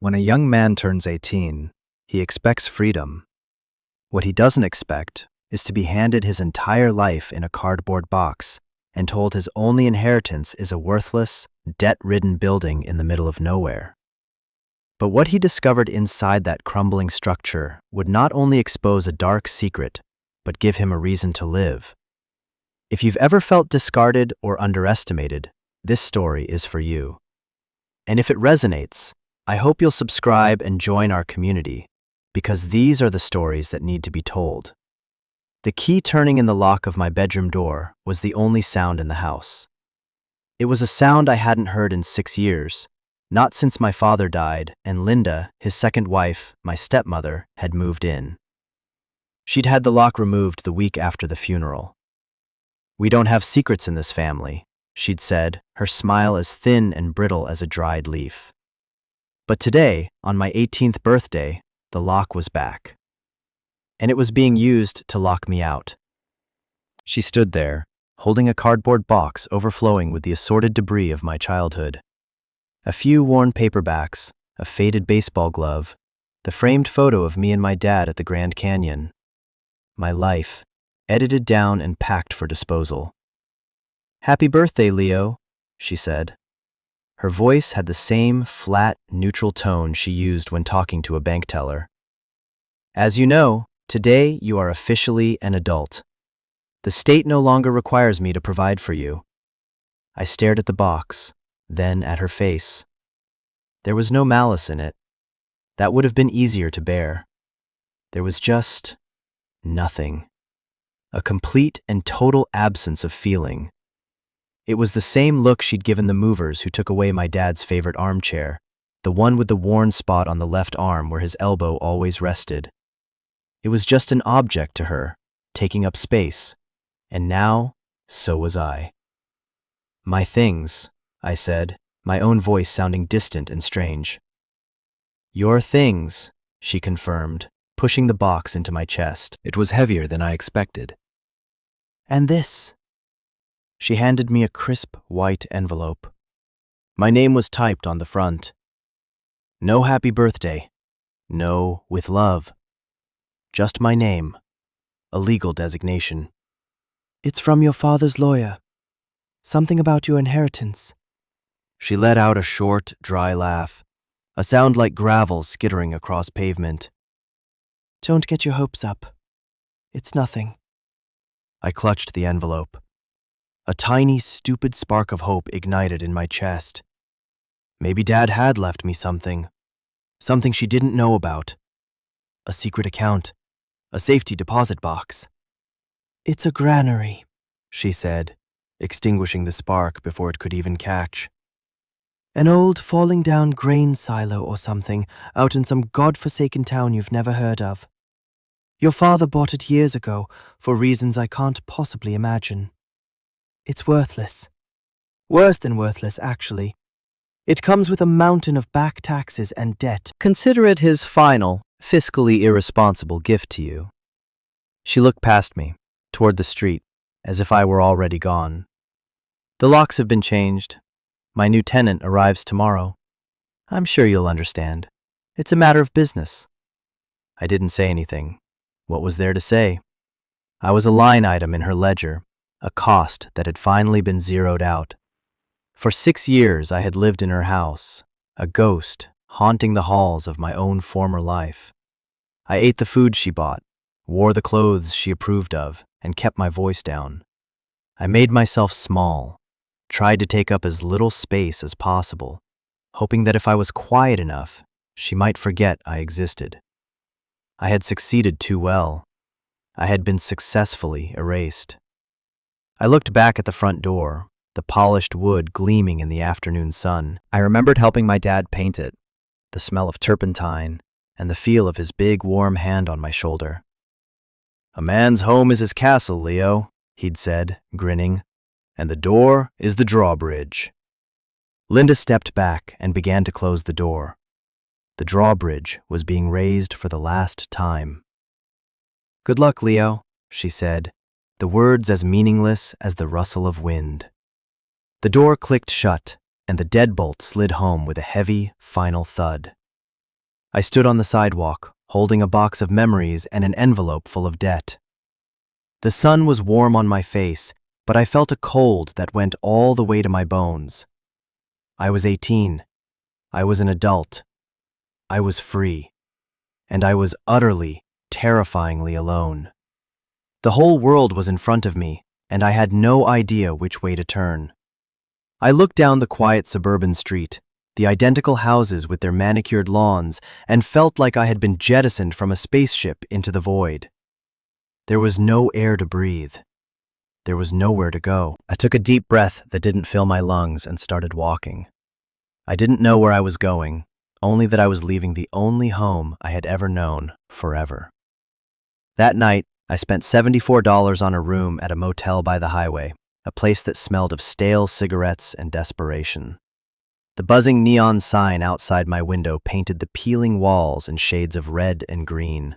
When a young man turns 18, he expects freedom. What he doesn't expect is to be handed his entire life in a cardboard box and told his only inheritance is a worthless, debt-ridden building in the middle of nowhere. But what he discovered inside that crumbling structure would not only expose a dark secret, but give him a reason to live. If you've ever felt discarded or underestimated, this story is for you. And if it resonates, I hope you'll subscribe and join our community, because these are the stories that need to be told. The key turning in the lock of my bedroom door was the only sound in the house. It was a sound I hadn't heard in 6 years, not since my father died and Linda, his second wife, my stepmother, had moved in. She'd had the lock removed the week after the funeral. "We don't have secrets in this family," she'd said, her smile as thin and brittle as a dried leaf. But today, on my 18th birthday, the lock was back. And it was being used to lock me out. She stood there, holding a cardboard box overflowing with the assorted debris of my childhood. A few worn paperbacks, a faded baseball glove, the framed photo of me and my dad at the Grand Canyon. My life, edited down and packed for disposal. "Happy birthday, Leo," she said. Her voice had the same flat, neutral tone she used when talking to a bank teller. "As you know, today you are officially an adult. The state no longer requires me to provide for you." I stared at the box, then at her face. There was no malice in it. That would have been easier to bear. There was just nothing. A complete and total absence of feeling. It was the same look she'd given the movers who took away my dad's favorite armchair, the one with the worn spot on the left arm where his elbow always rested. It was just an object to her, taking up space, and now, so was I. "My things," I said, my own voice sounding distant and strange. "Your things," she confirmed, pushing the box into my chest. It was heavier than I expected. "And this?" She handed me a crisp, white envelope. My name was typed on the front. No happy birthday. No with love. Just my name. A legal designation. "It's from your father's lawyer. Something about your inheritance." She let out a short, dry laugh, a sound like gravel skittering across pavement. "Don't get your hopes up. It's nothing." I clutched the envelope. A tiny, stupid spark of hope ignited in my chest. Maybe Dad had left me something. Something she didn't know about. A secret account. A safety deposit box. "It's a granary," she said, extinguishing the spark before it could even catch. "An old falling-down grain silo or something out in some godforsaken town you've never heard of. Your father bought it years ago for reasons I can't possibly imagine. It's worthless. Worse than worthless, actually. It comes with a mountain of back taxes and debt." "Consider it his final, fiscally irresponsible gift to you." She looked past me, toward the street, as if I were already gone. "The locks have been changed. My new tenant arrives tomorrow. I'm sure you'll understand. It's a matter of business." I didn't say anything. What was there to say? I was a line item in her ledger, a cost that had finally been zeroed out. For 6 years I had lived in her house, a ghost haunting the halls of my own former life. I ate the food she bought, wore the clothes she approved of, and kept my voice down. I made myself small, tried to take up as little space as possible, hoping that if I was quiet enough, she might forget I existed. I had succeeded too well. I had been successfully erased. I looked back at the front door, the polished wood gleaming in the afternoon sun. I remembered helping my dad paint it, the smell of turpentine, and the feel of his big, warm hand on my shoulder. "A man's home is his castle, Leo," he'd said, grinning, "and the door is the drawbridge." Linda stepped back and began to close the door. The drawbridge was being raised for the last time. "Good luck, Leo," she said, the words as meaningless as the rustle of wind. The door clicked shut, and the deadbolt slid home with a heavy, final thud. I stood on the sidewalk, holding a box of memories and an envelope full of debt. The sun was warm on my face, but I felt a cold that went all the way to my bones. I was 18. I was an adult. I was free. And I was utterly, terrifyingly alone. The whole world was in front of me, and I had no idea which way to turn. I looked down the quiet suburban street, the identical houses with their manicured lawns, and felt like I had been jettisoned from a spaceship into the void. There was no air to breathe. There was nowhere to go. I took a deep breath that didn't fill my lungs and started walking. I didn't know where I was going, only that I was leaving the only home I had ever known forever. That night, I spent $74 on a room at a motel by the highway, a place that smelled of stale cigarettes and desperation. The buzzing neon sign outside my window painted the peeling walls in shades of red and green.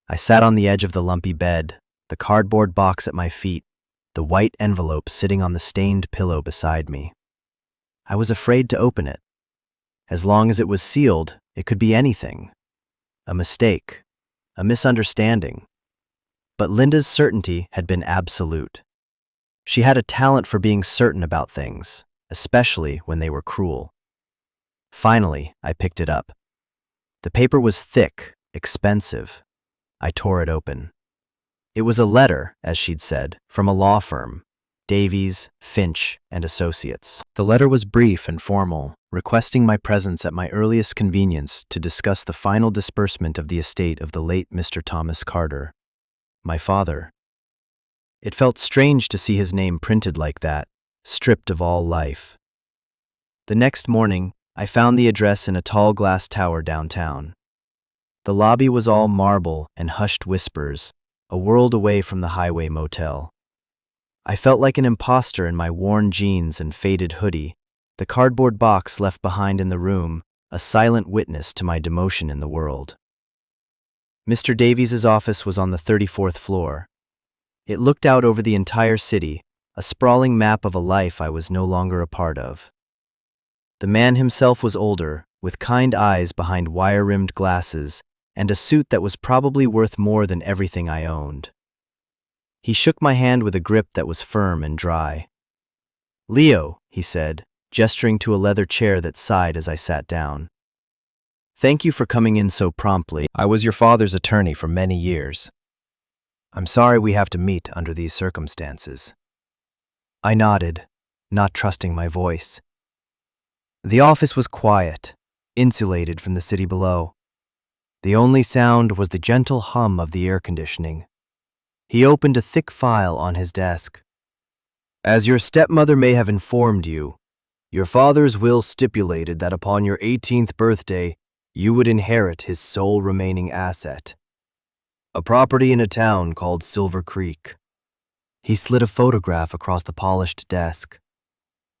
I sat on the edge of the lumpy bed, the cardboard box at my feet, the white envelope sitting on the stained pillow beside me. I was afraid to open it. As long as it was sealed, it could be anything. A mistake, a misunderstanding. But Linda's certainty had been absolute. She had a talent for being certain about things, especially when they were cruel. Finally, I picked it up. The paper was thick, expensive. I tore it open. It was a letter, as she'd said, from a law firm, Davies, Finch, and Associates. The letter was brief and formal, requesting my presence at my earliest convenience to discuss the final disbursement of the estate of the late Mr. Thomas Carter, my father. It felt strange to see his name printed like that, stripped of all life. The next morning, I found the address in a tall glass tower downtown. The lobby was all marble and hushed whispers, a world away from the highway motel. I felt like an imposter in my worn jeans and faded hoodie, the cardboard box left behind in the room, a silent witness to my demotion in the world. Mr. Davies's office was on the 34th floor. It looked out over the entire city, a sprawling map of a life I was no longer a part of. The man himself was older, with kind eyes behind wire-rimmed glasses, and a suit that was probably worth more than everything I owned. He shook my hand with a grip that was firm and dry. "Leo," he said, gesturing to a leather chair that sighed as I sat down. "Thank you for coming in so promptly. I was your father's attorney for many years. I'm sorry we have to meet under these circumstances." I nodded, not trusting my voice. The office was quiet, insulated from the city below. The only sound was the gentle hum of the air conditioning. He opened a thick file on his desk. "As your stepmother may have informed you, your father's will stipulated that upon your 18th birthday, you would inherit his sole remaining asset, a property in a town called Silver Creek." He slid a photograph across the polished desk.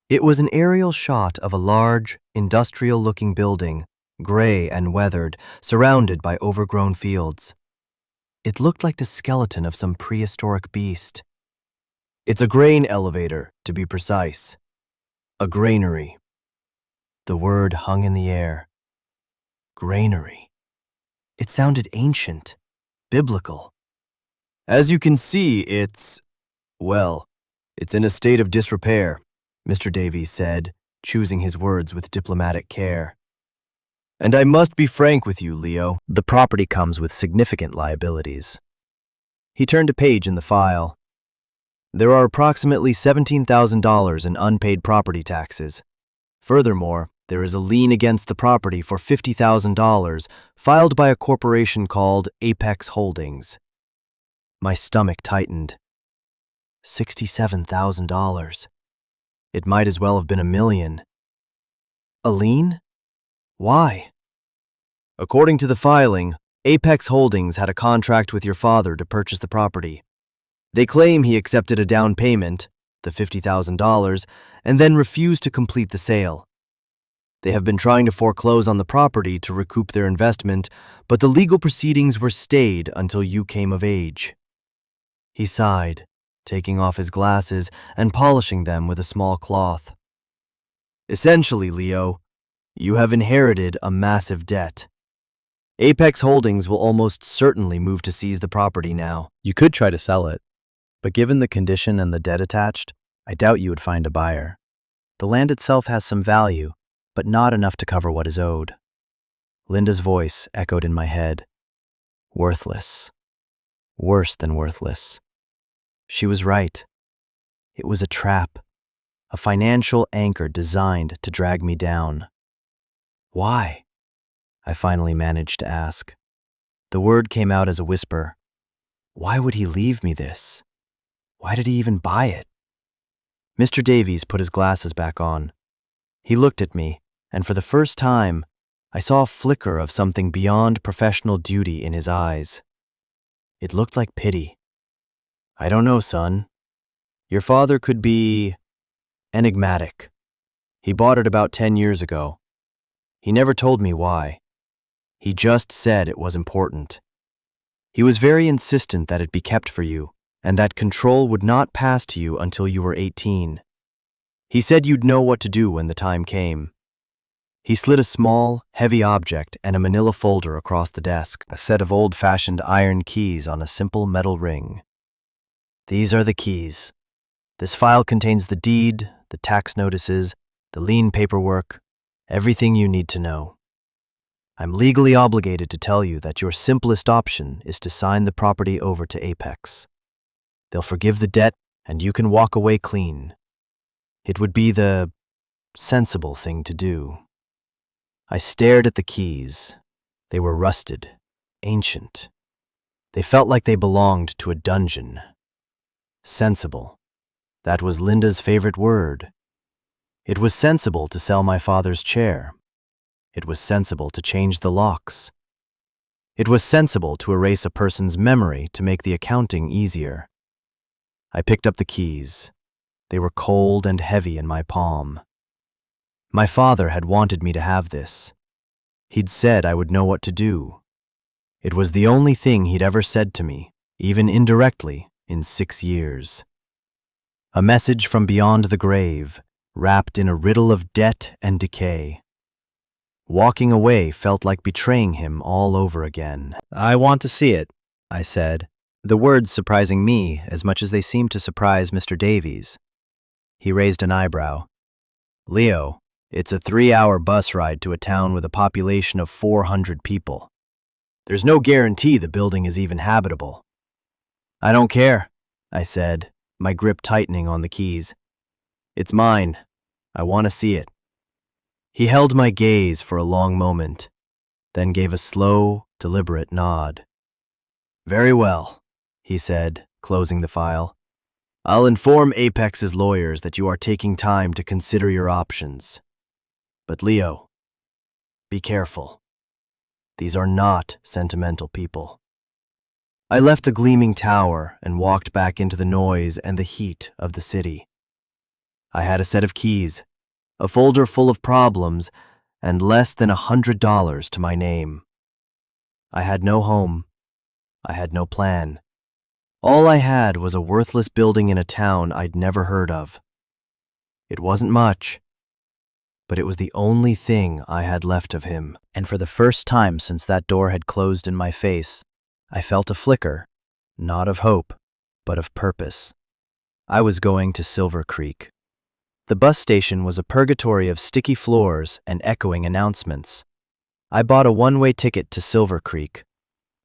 It was an aerial shot of a large, industrial-looking building, gray and weathered, surrounded by overgrown fields. It looked like the skeleton of some prehistoric beast. "It's a grain elevator, to be precise. A granary." The word hung in the air. Granary. It sounded ancient, biblical. "As you can see, it's in a state of disrepair," Mr. Davies said, choosing his words with diplomatic care. "And I must be frank with you, Leo. The property comes with significant liabilities." He turned a page in the file. "There are approximately $17,000 in unpaid property taxes. Furthermore, there is a lien against the property for $50,000 filed by a corporation called Apex Holdings." My stomach tightened. $67,000. It might as well have been $1 million. A lien? Why? "According to the filing, Apex Holdings had a contract with your father to purchase the property. They claim he accepted a down payment, the $50,000, and then refused to complete the sale. They have been trying to foreclose on the property to recoup their investment, but the legal proceedings were stayed until you came of age." He sighed, taking off his glasses and polishing them with a small cloth. "Essentially, Leo, you have inherited a massive debt. Apex Holdings will almost certainly move to seize the property now. You could try to sell it, but given the condition and the debt attached, I doubt you would find a buyer. The land itself has some value, but not enough to cover what is owed. Linda's voice echoed in my head. Worthless. Worse than worthless. She was right. It was a trap, a financial anchor designed to drag me down. Why? I finally managed to ask. The word came out as a whisper. Why would he leave me this? Why did he even buy it? Mr. Davies put his glasses back on. He looked at me, and for the first time, I saw a flicker of something beyond professional duty in his eyes. It looked like pity. I don't know, son. Your father could be enigmatic. He bought it about 10 years ago. He never told me why. He just said it was important. He was very insistent that it be kept for you, and that control would not pass to you until you were 18. He said you'd know what to do when the time came. He slid a small, heavy object and a manila folder across the desk, a set of old-fashioned iron keys on a simple metal ring. These are the keys. This file contains the deed, the tax notices, the lien paperwork, everything you need to know. I'm legally obligated to tell you that your simplest option is to sign the property over to Apex. They'll forgive the debt, and you can walk away clean. It would be the sensible thing to do. I stared at the keys. They were rusted, ancient. They felt like they belonged to a dungeon. Sensible. That was Linda's favorite word. It was sensible to sell my father's chair. It was sensible to change the locks. It was sensible to erase a person's memory to make the accounting easier. I picked up the keys. They were cold and heavy in my palm. My father had wanted me to have this. He'd said I would know what to do. It was the only thing he'd ever said to me, even indirectly, in 6 years. A message from beyond the grave, wrapped in a riddle of debt and decay. Walking away felt like betraying him all over again. I want to see it, I said, the words surprising me as much as they seemed to surprise Mr. Davies. He raised an eyebrow. Leo, it's a 3-hour bus ride to a town with a population of 400 people. There's no guarantee the building is even habitable. I don't care, I said, my grip tightening on the keys. It's mine. I want to see it. He held my gaze for a long moment, then gave a slow, deliberate nod. Very well, he said, closing the file. I'll inform Apex's lawyers that you are taking time to consider your options. But Leo, be careful. These are not sentimental people. I left the gleaming tower and walked back into the noise and the heat of the city. I had a set of keys, a folder full of problems, and less than $100 to my name. I had no home. I had no plan. All I had was a worthless building in a town I'd never heard of. It wasn't much, but it was the only thing I had left of him. And for the first time since that door had closed in my face, I felt a flicker, not of hope, but of purpose. I was going to Silver Creek. The bus station was a purgatory of sticky floors and echoing announcements. I bought a one-way ticket to Silver Creek.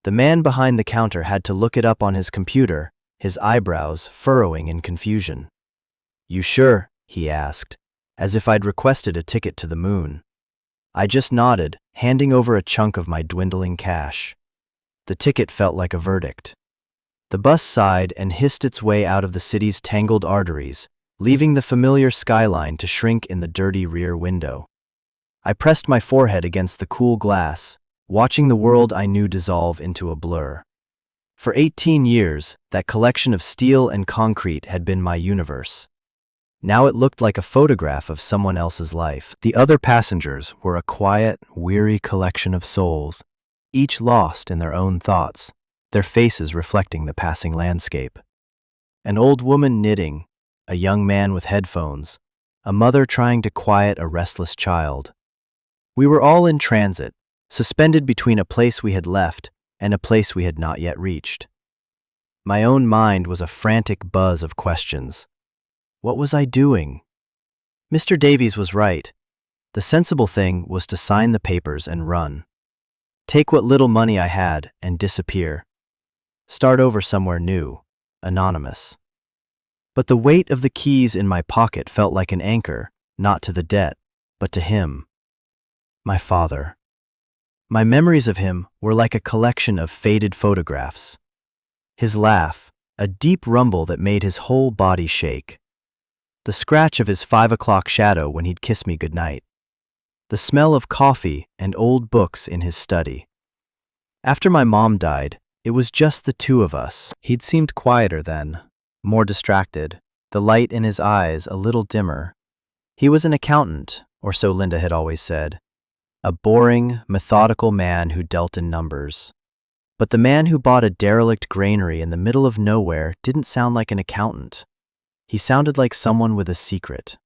The man behind the counter had to look it up on his computer, his eyebrows furrowing in confusion. You sure? He asked, as if I'd requested a ticket to the moon. I just nodded, handing over a chunk of my dwindling cash. The ticket felt like a verdict. The bus sighed and hissed its way out of the city's tangled arteries, leaving the familiar skyline to shrink in the dirty rear window. I pressed my forehead against the cool glass, watching the world I knew dissolve into a blur. For 18 years, that collection of steel and concrete had been my universe. Now it looked like a photograph of someone else's life. The other passengers were a quiet, weary collection of souls, each lost in their own thoughts, their faces reflecting the passing landscape. An old woman knitting, a young man with headphones, a mother trying to quiet a restless child. We were all in transit, suspended between a place we had left and a place we had not yet reached. My own mind was a frantic buzz of questions. What was I doing? Mr. Davies was right. The sensible thing was to sign the papers and run. Take what little money I had and disappear. Start over somewhere new, anonymous. But the weight of the keys in my pocket felt like an anchor, not to the debt, but to him. My father. My memories of him were like a collection of faded photographs. His laugh, a deep rumble that made his whole body shake. The scratch of his 5 o'clock shadow when he'd kiss me goodnight. The smell of coffee and old books in his study. After my mom died, it was just the two of us. He'd seemed quieter then, more distracted, the light in his eyes a little dimmer. He was an accountant, or so Linda had always said. A boring, methodical man who dealt in numbers. But the man who bought a derelict granary in the middle of nowhere didn't sound like an accountant. He sounded like someone with a secret.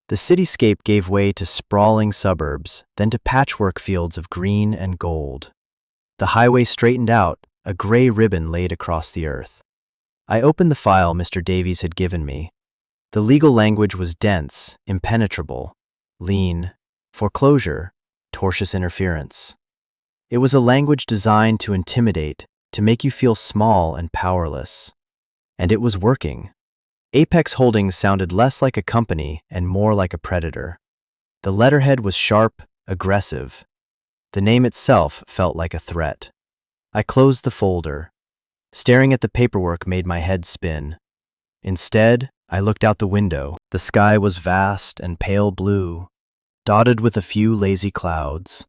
The cityscape gave way to sprawling suburbs, then to patchwork fields of green and gold. The highway straightened out, a gray ribbon laid across the earth. I opened the file Mr. Davies had given me. The legal language was dense, impenetrable, lien, foreclosure, tortious interference. It was a language designed to intimidate, to make you feel small and powerless. And it was working. Apex Holdings sounded less like a company and more like a predator. The letterhead was sharp, aggressive. The name itself felt like a threat. I closed the folder. Staring at the paperwork made my head spin. Instead, I looked out the window. The sky was vast and pale blue, dotted with a few lazy clouds.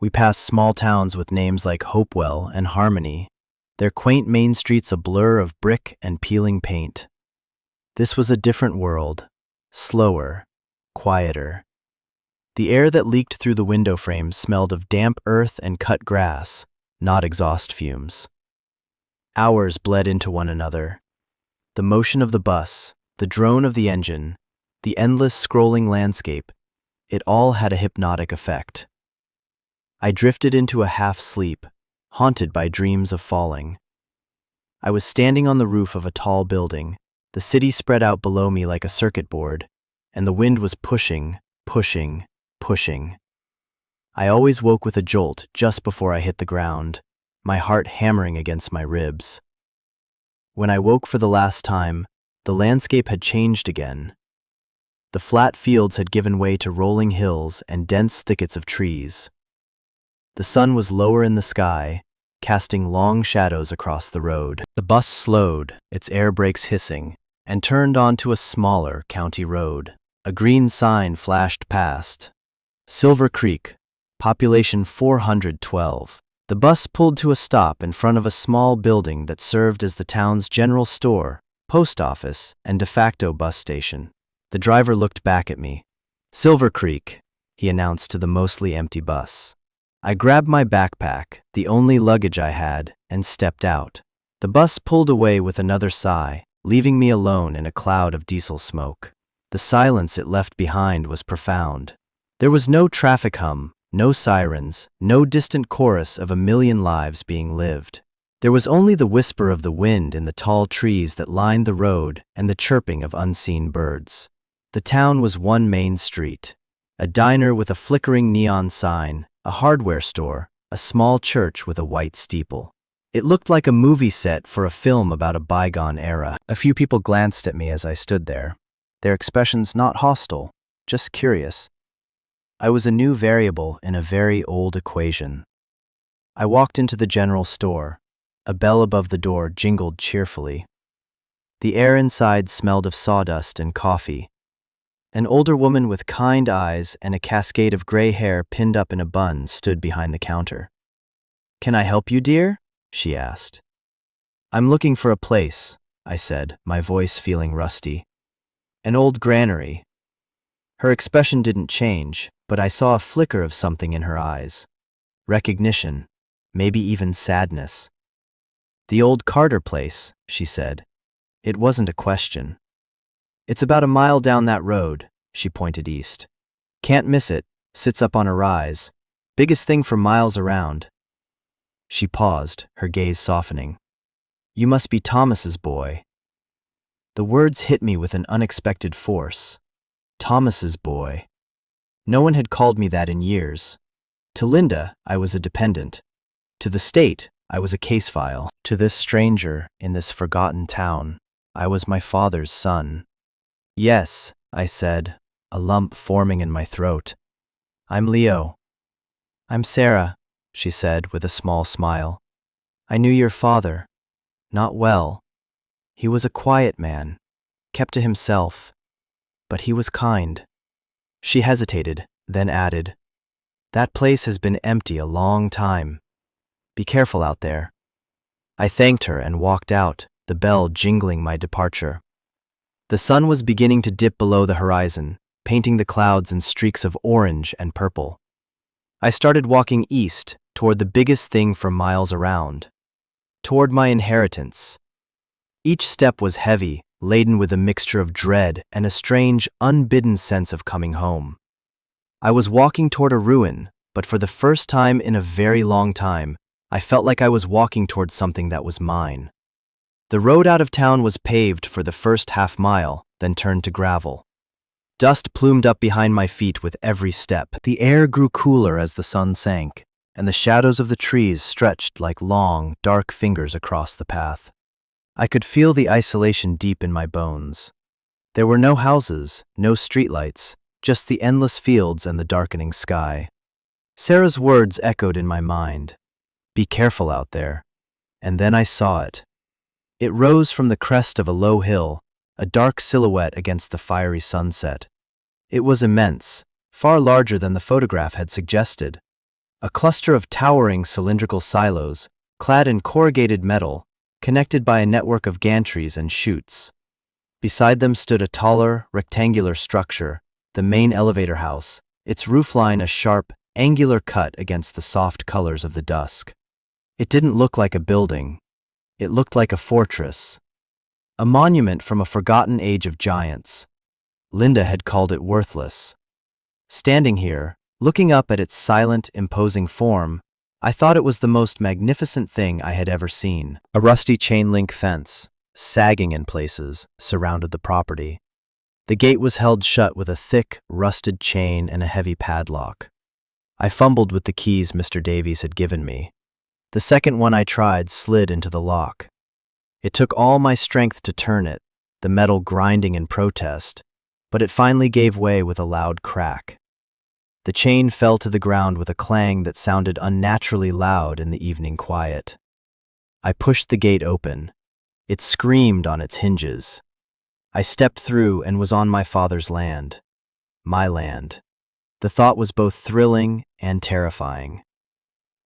We passed small towns with names like Hopewell and Harmony, their quaint main streets a blur of brick and peeling paint. This was a different world, slower, quieter. The air that leaked through the window frame smelled of damp earth and cut grass, not exhaust fumes. Hours bled into one another. The motion of the bus, the drone of the engine, the endless scrolling landscape, it all had a hypnotic effect. I drifted into a half-sleep, haunted by dreams of falling. I was standing on the roof of a tall building, the city spread out below me like a circuit board, and the wind was pushing, pushing, pushing. I always woke with a jolt just before I hit the ground, my heart hammering against my ribs. When I woke for the last time, the landscape had changed again. The flat fields had given way to rolling hills and dense thickets of trees. The sun was lower in the sky, casting long shadows across the road. The bus slowed, its air brakes hissing, and turned onto a smaller county road. A green sign flashed past. Silver Creek, population 412. The bus pulled to a stop in front of a small building that served as the town's general store, post office, and de facto bus station. The driver looked back at me. Silver Creek, he announced to the mostly empty bus. I grabbed my backpack, the only luggage I had, and stepped out. The bus pulled away with another sigh, leaving me alone in a cloud of diesel smoke. The silence it left behind was profound. There was no traffic hum, no sirens, no distant chorus of a million lives being lived. There was only the whisper of the wind in the tall trees that lined the road and the chirping of unseen birds. The town was one main street. A diner with a flickering neon sign, a hardware store, a small church with a white steeple. It looked like a movie set for a film about a bygone era. A few people glanced at me as I stood there, their expressions not hostile, just curious. I was a new variable in a very old equation. I walked into the general store. A bell above the door jingled cheerfully. The air inside smelled of sawdust and coffee. An older woman with kind eyes and a cascade of gray hair pinned up in a bun stood behind the counter. "Can I help you, dear?" she asked. "I'm looking for a place," I said, my voice feeling rusty. "An old granary." Her expression didn't change, but I saw a flicker of something in her eyes. Recognition, maybe even sadness. "The old Carter place," she said. It wasn't a question. "It's about a mile down that road," she pointed east. "Can't miss it, sits up on a rise. Biggest thing for miles around. She paused, her gaze softening. You must be Thomas's boy. The words hit me with an unexpected force. Thomas's boy. No one had called me that in years. To Linda, I was a dependent. To the state, I was a case file. To this stranger, in this forgotten town, I was my father's son. Yes, I said, a lump forming in my throat. I'm Leo. I'm Sarah, she said with a small smile. I knew your father. Not well. He was a quiet man, kept to himself. But he was kind. She hesitated, then added, That place has been empty a long time. Be careful out there. I thanked her and walked out, the bell jingling my departure. The sun was beginning to dip below the horizon, painting the clouds in streaks of orange and purple. I started walking east, toward the biggest thing for miles around. Toward my inheritance. Each step was heavy, laden with a mixture of dread and a strange, unbidden sense of coming home. I was walking toward a ruin, but for the first time in a very long time, I felt like I was walking toward something that was mine. The road out of town was paved for the first half mile, then turned to gravel. Dust plumed up behind my feet with every step. The air grew cooler as the sun sank, and the shadows of the trees stretched like long, dark fingers across the path. I could feel the isolation deep in my bones. There were no houses, no streetlights, just the endless fields and the darkening sky. Sarah's words echoed in my mind. Be careful out there. And then I saw it. It rose from the crest of a low hill, a dark silhouette against the fiery sunset. It was immense, far larger than the photograph had suggested. A cluster of towering cylindrical silos, clad in corrugated metal, connected by a network of gantries and chutes. Beside them stood a taller, rectangular structure, the main elevator house, its roofline a sharp, angular cut against the soft colors of the dusk. It didn't look like a building. It looked like a fortress. A monument from a forgotten age of giants. Linda had called it worthless. Standing here, looking up at its silent, imposing form, I thought it was the most magnificent thing I had ever seen. A rusty chain-link fence, sagging in places, surrounded the property. The gate was held shut with a thick, rusted chain and a heavy padlock. I fumbled with the keys Mr. Davies had given me. The second one I tried slid into the lock. It took all my strength to turn it, the metal grinding in protest, but it finally gave way with a loud crack. The chain fell to the ground with a clang that sounded unnaturally loud in the evening quiet. I pushed the gate open. It screamed on its hinges. I stepped through and was on my father's land. My land. The thought was both thrilling and terrifying.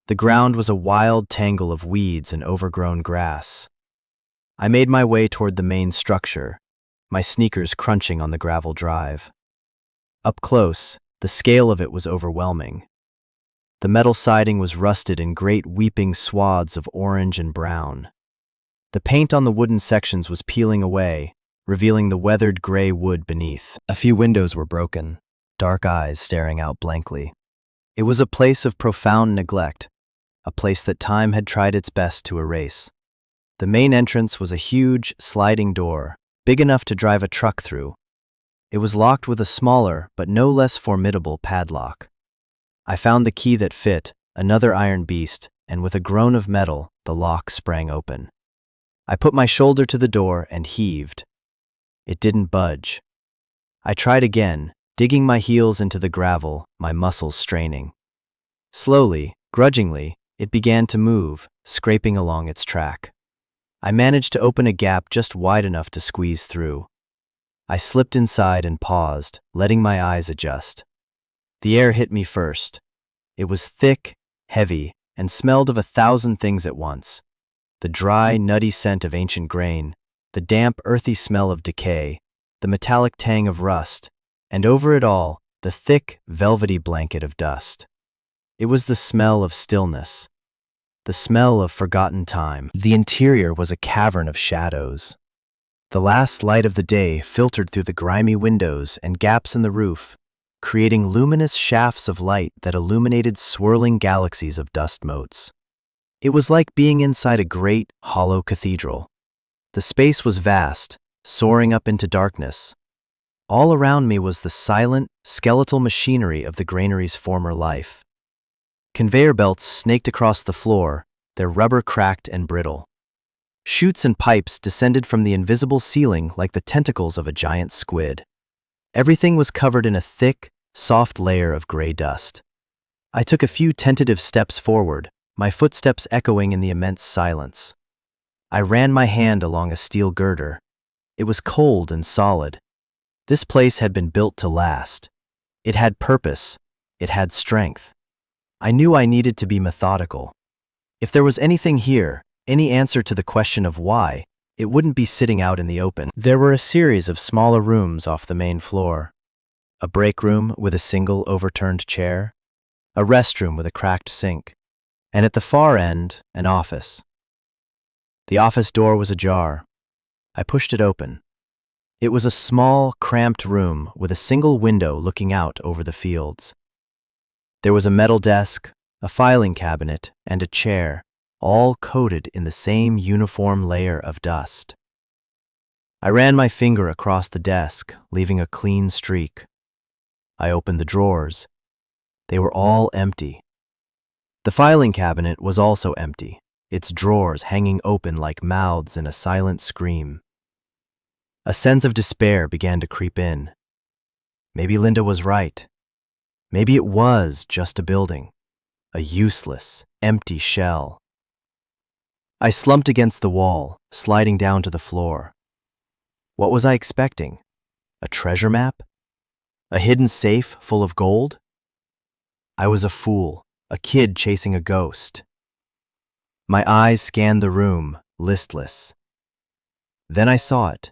The ground was a wild tangle of weeds and overgrown grass. I made my way toward the main structure, my sneakers crunching on the gravel drive. Up close, the scale of it was overwhelming. The metal siding was rusted in great weeping swaths of orange and brown. The paint on the wooden sections was peeling away, revealing the weathered gray wood beneath. A few windows were broken, dark eyes staring out blankly. It was a place of profound neglect, a place that time had tried its best to erase. The main entrance was a huge, sliding door, big enough to drive a truck through. It was locked with a smaller, but no less formidable padlock. I found the key that fit, another iron beast, and with a groan of metal, the lock sprang open. I put my shoulder to the door and heaved. It didn't budge. I tried again, digging my heels into the gravel, my muscles straining. Slowly, grudgingly, it began to move, scraping along its track. I managed to open a gap just wide enough to squeeze through. I slipped inside and paused, letting my eyes adjust. The air hit me first. It was thick, heavy, and smelled of 1,000 things at once. The dry, nutty scent of ancient grain, the damp, earthy smell of decay, the metallic tang of rust, and over it all, the thick, velvety blanket of dust. It was the smell of stillness, the smell of forgotten time. The interior was a cavern of shadows. The last light of the day filtered through the grimy windows and gaps in the roof, creating luminous shafts of light that illuminated swirling galaxies of dust motes. It was like being inside a great, hollow cathedral. The space was vast, soaring up into darkness. All around me was the silent, skeletal machinery of the granary's former life. Conveyor belts snaked across the floor, their rubber cracked and brittle. Chutes and pipes descended from the invisible ceiling like the tentacles of a giant squid. Everything was covered in a thick, soft layer of gray dust. I took a few tentative steps forward, my footsteps echoing in the immense silence. I ran my hand along a steel girder. It was cold and solid. This place had been built to last. It had purpose. It had strength. I knew I needed to be methodical. If there was anything here, any answer to the question of why, it wouldn't be sitting out in the open. There were a series of smaller rooms off the main floor. A break room with a single overturned chair, a restroom with a cracked sink, and at the far end, an office. The office door was ajar. I pushed it open. It was a small, cramped room with a single window looking out over the fields. There was a metal desk, a filing cabinet, and a chair, all coated in the same uniform layer of dust. I ran my finger across the desk, leaving a clean streak. I opened the drawers. They were all empty. The filing cabinet was also empty, its drawers hanging open like mouths in a silent scream. A sense of despair began to creep in. Maybe Linda was right. Maybe it was just a building, a useless, empty shell. I slumped against the wall, sliding down to the floor. What was I expecting? A treasure map? A hidden safe full of gold? I was a fool, a kid chasing a ghost. My eyes scanned the room, listless. Then I saw it.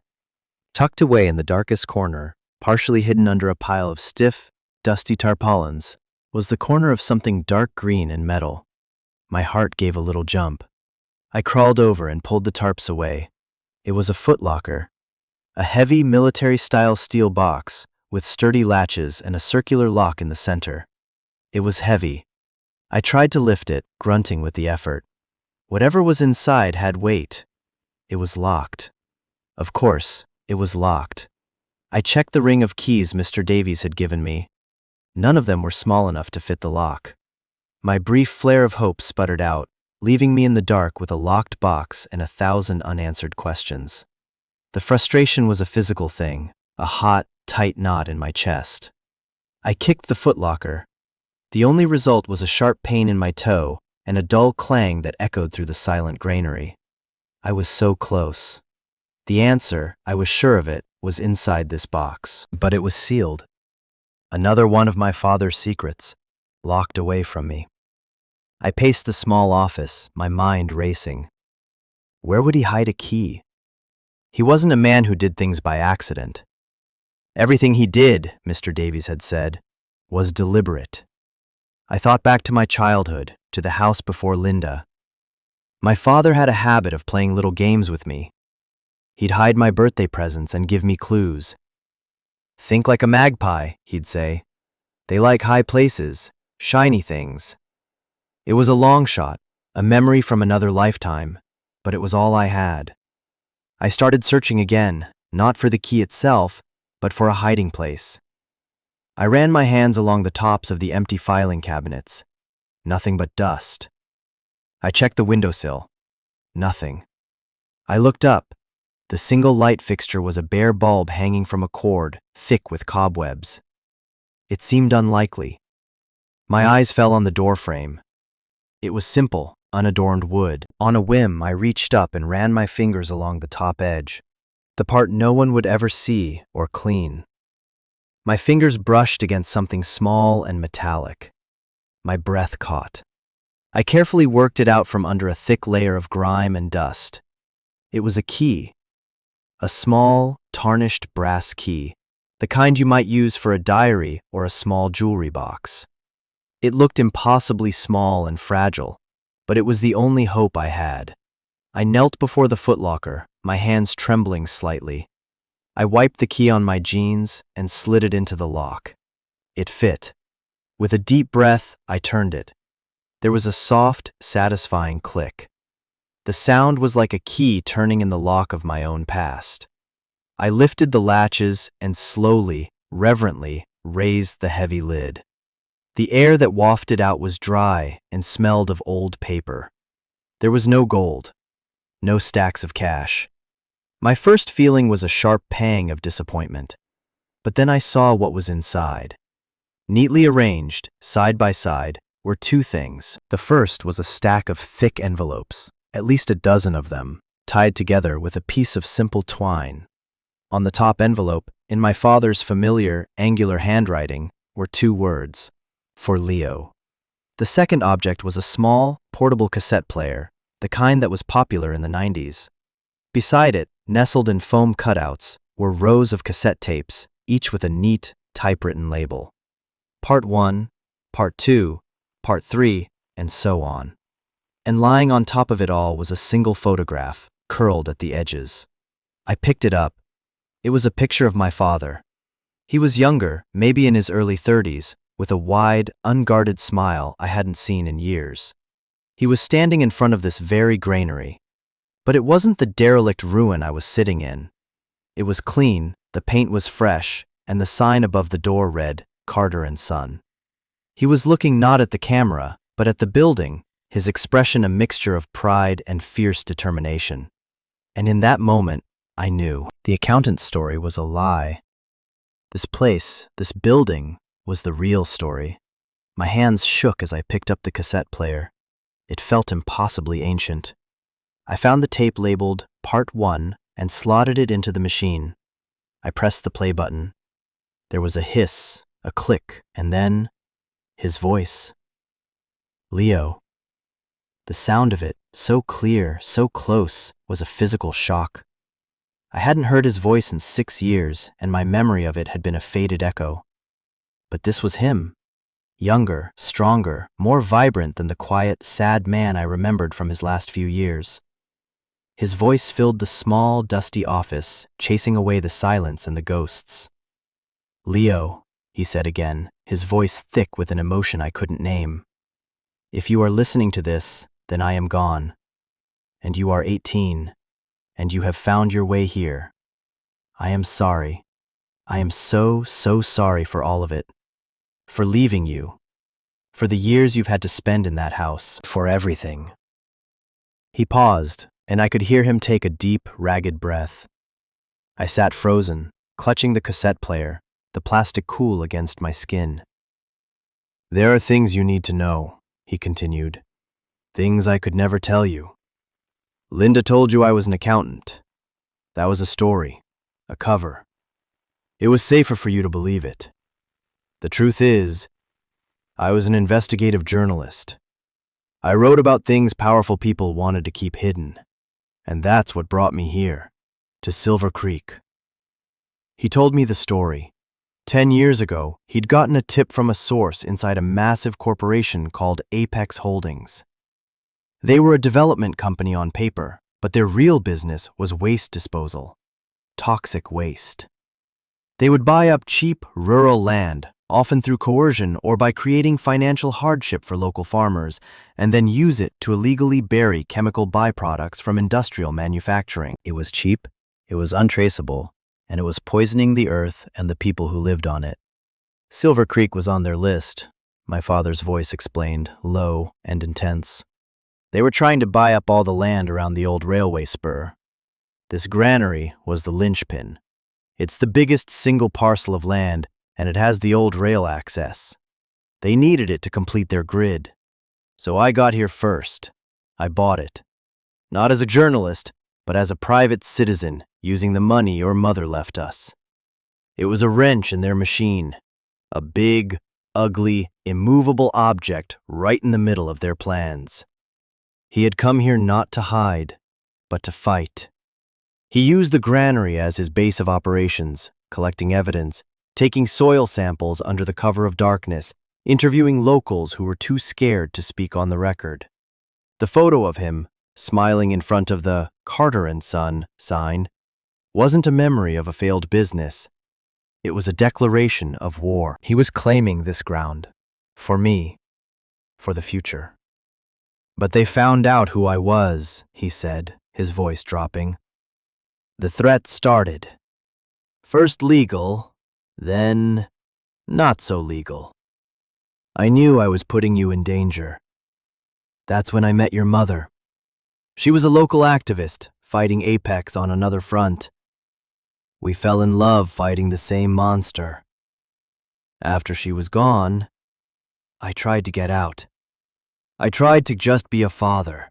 Tucked away in the darkest corner, partially hidden under a pile of stiff, dusty tarpaulins, was the corner of something dark green and metal. My heart gave a little jump. I crawled over and pulled the tarps away. It was a footlocker, a heavy military-style steel box with sturdy latches and a circular lock in the center. It was heavy. I tried to lift it, grunting with the effort. Whatever was inside had weight. It was locked. Of course, it was locked. I checked the ring of keys Mr. Davies had given me. None of them were small enough to fit the lock. My brief flare of hope sputtered out, leaving me in the dark with a locked box and 1,000 unanswered questions. The frustration was a physical thing, a hot, tight knot in my chest. I kicked the footlocker. The only result was a sharp pain in my toe and a dull clang that echoed through the silent granary. I was so close. The answer, I was sure of it, was inside this box. But it was sealed. Another one of my father's secrets, locked away from me. I paced the small office, my mind racing. Where would he hide a key? He wasn't a man who did things by accident. Everything he did, Mr. Davies had said, was deliberate. I thought back to my childhood, to the house before Linda. My father had a habit of playing little games with me. He'd hide my birthday presents and give me clues. Think like a magpie, he'd say. They like high places, shiny things. It was a long shot, a memory from another lifetime, but it was all I had. I started searching again, not for the key itself, but for a hiding place. I ran my hands along the tops of the empty filing cabinets. Nothing but dust. I checked the windowsill. Nothing. I looked up. The single light fixture was a bare bulb hanging from a cord, thick with cobwebs. It seemed unlikely. My eyes fell on the doorframe. It was simple, unadorned wood. On a whim, I reached up and ran my fingers along the top edge, the part no one would ever see or clean. My fingers brushed against something small and metallic. My breath caught. I carefully worked it out from under a thick layer of grime and dust. It was a key. A small, tarnished brass key, the kind you might use for a diary or a small jewelry box. It looked impossibly small and fragile, but it was the only hope I had. I knelt before the footlocker, my hands trembling slightly. I wiped the key on my jeans and slid it into the lock. It fit. With a deep breath, I turned it. There was a soft, satisfying click. The sound was like a key turning in the lock of my own past. I lifted the latches and slowly, reverently, raised the heavy lid. The air that wafted out was dry and smelled of old paper. There was no gold, no stacks of cash. My first feeling was a sharp pang of disappointment. But then I saw what was inside. Neatly arranged, side by side, were two things. The first was a stack of thick envelopes, at least a dozen of them, tied together with a piece of simple twine. On the top envelope, in my father's familiar, angular handwriting, were two words: for Leo. The second object was a small, portable cassette player, the kind that was popular in the 90s. Beside it, nestled in foam cutouts, were rows of cassette tapes, each with a neat, typewritten label. Part 1, Part 2, Part 3, and so on. And lying on top of it all was a single photograph, curled at the edges. I picked it up. It was a picture of my father. He was younger, maybe in his early 30s, with a wide, unguarded smile I hadn't seen in years. He was standing in front of this very granary. But it wasn't the derelict ruin I was sitting in. It was clean, the paint was fresh, and the sign above the door read, Carter and Son. He was looking not at the camera, but at the building, his expression a mixture of pride and fierce determination. And in that moment, I knew. The accountant's story was a lie. This place, this building, was the real story. My hands shook as I picked up the cassette player. It felt impossibly ancient. I found the tape labeled Part 1 and slotted it into the machine. I pressed the play button. There was a hiss, a click, and then his voice. Leo. The sound of it, so clear, so close, was a physical shock. I hadn't heard his voice in 6 years, and my memory of it had been a faded echo. But this was him. Younger, stronger, more vibrant than the quiet, sad man I remembered from his last few years. His voice filled the small, dusty office, chasing away the silence and the ghosts. Leo, he said again, his voice thick with an emotion I couldn't name. If you are listening to this, then I am gone. And you are 18, and you have found your way here. I am sorry. I am so sorry for all of it. For leaving you. For the years you've had to spend in that house. For everything. He paused, and I could hear him take a deep, ragged breath. I sat frozen, clutching the cassette player, the plastic cool against my skin. There are things you need to know, he continued. Things I could never tell you. Linda told you I was an accountant. That was a story, a cover. It was safer for you to believe it. The truth is, I was an investigative journalist. I wrote about things powerful people wanted to keep hidden. And that's what brought me here, to Silver Creek. He told me the story. 10 years ago, he'd gotten a tip from a source inside a massive corporation called Apex Holdings. They were a development company on paper, but their real business was waste disposal. Toxic waste. They would buy up cheap, rural land, often through coercion or by creating financial hardship for local farmers, and then use it to illegally bury chemical byproducts from industrial manufacturing. It was cheap, it was untraceable, and it was poisoning the earth and the people who lived on it. Silver Creek was on their list, my father's voice explained, low and intense. They were trying to buy up all the land around the old railway spur. This granary was the linchpin. It's the biggest single parcel of land, and it has the old rail access. They needed it to complete their grid. So I got here first. I bought it. Not as a journalist, but as a private citizen, using the money your mother left us. It was a wrench in their machine. A big, ugly, immovable object right in the middle of their plans. He had come here not to hide, but to fight. He used the granary as his base of operations, collecting evidence, taking soil samples under the cover of darkness, interviewing locals who were too scared to speak on the record. The photo of him, smiling in front of the Carter and Son sign, wasn't a memory of a failed business. It was a declaration of war. He was claiming this ground. For me. For the future. But they found out who I was, he said, his voice dropping. The threat started. First legal, then not so legal. I knew I was putting you in danger. That's when I met your mother. She was a local activist, fighting Apex on another front. We fell in love fighting the same monster. After she was gone, I tried to get out. I tried to just be a father.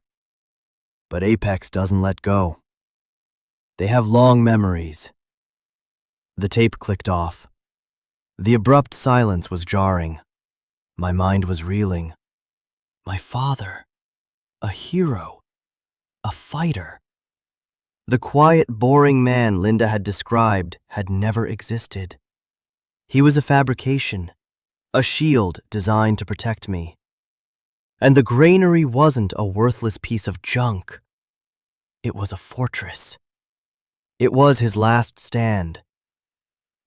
But Apex doesn't let go. They have long memories. The tape clicked off. The abrupt silence was jarring. My mind was reeling. My father, a hero, a fighter. The quiet, boring man Linda had described had never existed. He was a fabrication, a shield designed to protect me. And the granary wasn't a worthless piece of junk. It was a fortress. It was his last stand.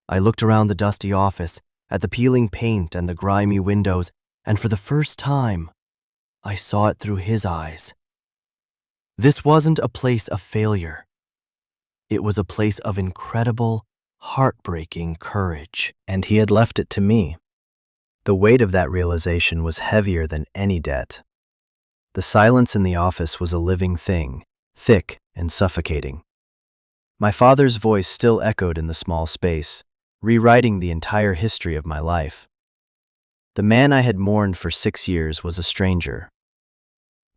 I looked around the dusty office, at the peeling paint and the grimy windows, and for the first time, I saw it through his eyes. This wasn't a place of failure. It was a place of incredible, heartbreaking courage. And he had left it to me. The weight of that realization was heavier than any debt. The silence in the office was a living thing, thick and suffocating. My father's voice still echoed in the small space, rewriting the entire history of my life. The man I had mourned for 6 years was a stranger.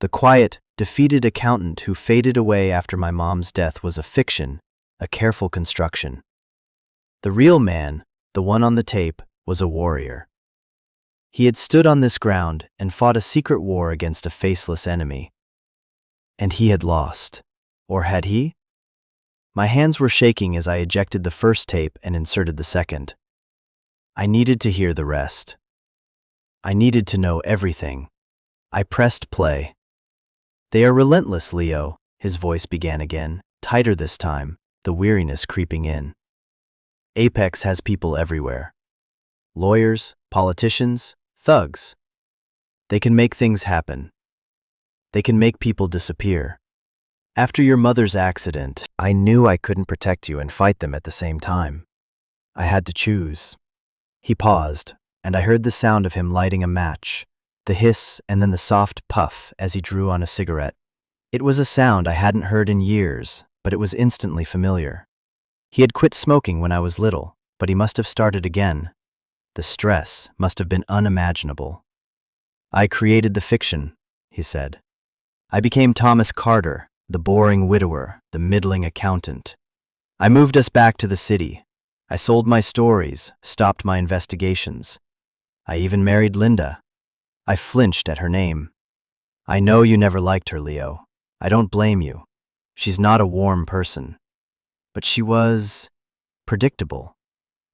The quiet, defeated accountant who faded away after my mom's death was a fiction, a careful construction. The real man, the one on the tape, was a warrior. He had stood on this ground and fought a secret war against a faceless enemy. And he had lost. Or had he? My hands were shaking as I ejected the first tape and inserted the second. I needed to hear the rest. I needed to know everything. I pressed play. They are relentless, Leo, his voice began again, tighter this time, the weariness creeping in. Apex has people everywhere. Lawyers, politicians, thugs. They can make things happen. They can make people disappear. After your mother's accident, I knew I couldn't protect you and fight them at the same time. I had to choose. He paused, and I heard the sound of him lighting a match, the hiss and then the soft puff as he drew on a cigarette. It was a sound I hadn't heard in years, but it was instantly familiar. He had quit smoking when I was little, but he must have started again. The stress must have been unimaginable. I created the fiction, he said. I became Thomas Carter, the boring widower, the middling accountant. I moved us back to the city. I sold my stories, stopped my investigations. I even married Linda. I flinched at her name. I know you never liked her, Leo. I don't blame you. She's not a warm person. But she was predictable.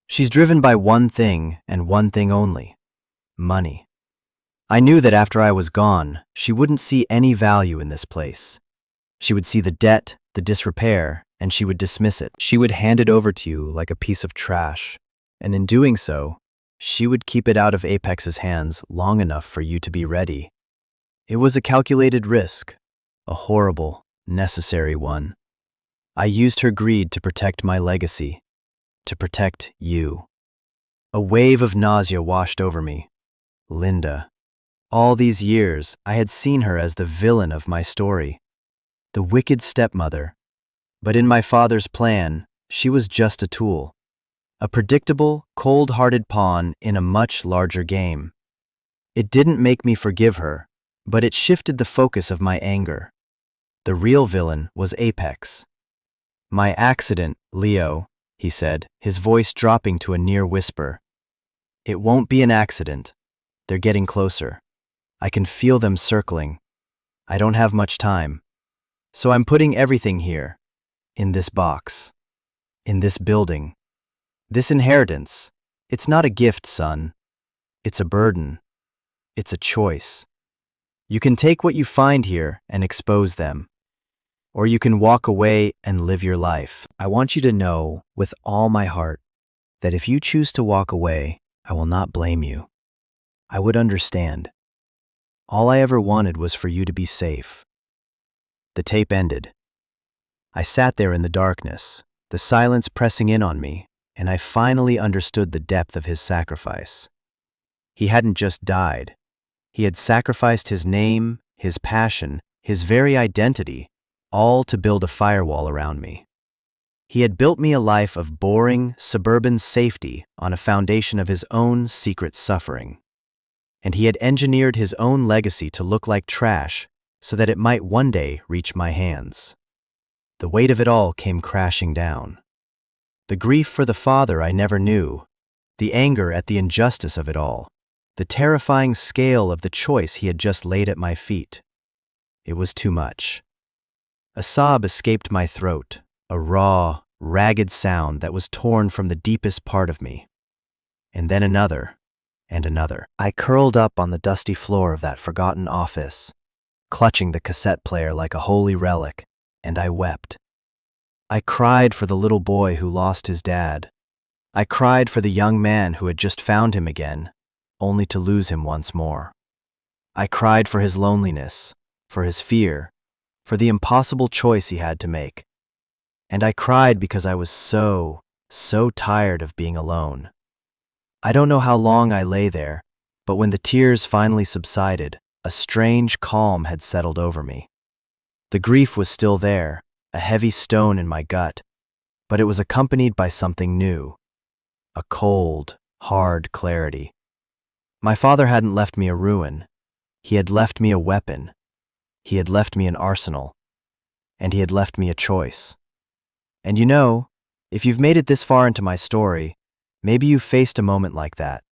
She's driven by one thing and one thing only: money. I knew that after I was gone, she wouldn't see any value in this place. She would see the debt, the disrepair, and she would dismiss it. She would hand it over to you like a piece of trash, and in doing so, she would keep it out of Apex's hands long enough for you to be ready. It was a calculated risk, a horrible, necessary one. I used her greed to protect my legacy, to protect you. A wave of nausea washed over me. Linda. All these years, I had seen her as the villain of my story, the wicked stepmother. But in my father's plan, she was just a tool, a predictable, cold-hearted pawn in a much larger game. It didn't make me forgive her, but it shifted the focus of my anger. The real villain was Apex. My accident, Leo, he said, his voice dropping to a near whisper. It won't be an accident. They're getting closer. I can feel them circling. I don't have much time. So I'm putting everything here, in this box, in this building. This inheritance, it's not a gift, son. It's a burden. It's a choice. You can take what you find here and expose them, or you can walk away and live your life. I want you to know, with all my heart, that if you choose to walk away, I will not blame you. I would understand. All I ever wanted was for you to be safe. The tape ended. I sat there in the darkness, the silence pressing in on me, and I finally understood the depth of his sacrifice. He hadn't just died. He had sacrificed his name, his passion, his very identity, all to build a firewall around me. He had built me a life of boring, suburban safety on a foundation of his own secret suffering. And he had engineered his own legacy to look like trash so that it might one day reach my hands. The weight of it all came crashing down. The grief for the father I never knew, the anger at the injustice of it all, the terrifying scale of the choice he had just laid at my feet. It was too much. A sob escaped my throat, a raw, ragged sound that was torn from the deepest part of me. And then another, and another. I curled up on the dusty floor of that forgotten office, clutching the cassette player like a holy relic, and I wept. I cried for the little boy who lost his dad. I cried for the young man who had just found him again, only to lose him once more. I cried for his loneliness, for his fear, for the impossible choice he had to make. And I cried because I was so tired of being alone. I don't know how long I lay there, but when the tears finally subsided, a strange calm had settled over me. The grief was still there, a heavy stone in my gut, but it was accompanied by something new, a cold, hard clarity. My father hadn't left me a ruin. He had left me a weapon. He had left me an arsenal. And he had left me a choice. And you know, if you've made it this far into my story, maybe you've faced a moment like that.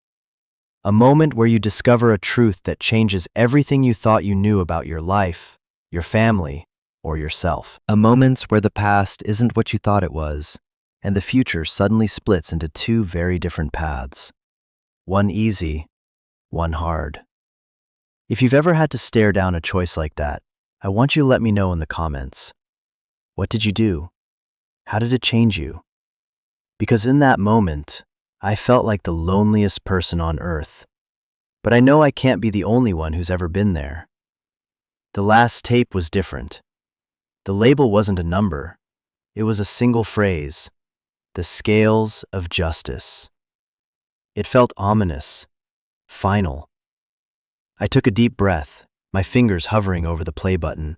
A moment where you discover a truth that changes everything you thought you knew about your life, your family, or yourself. A moment where the past isn't what you thought it was, and the future suddenly splits into two very different paths. One easy, one hard. If you've ever had to stare down a choice like that, I want you to let me know in the comments. What did you do? How did it change you? Because in that moment, I felt like the loneliest person on earth. But I know I can't be the only one who's ever been there. The last tape was different. The label wasn't a number. It was a single phrase, the scales of justice. It felt ominous, final. I took a deep breath, my fingers hovering over the play button.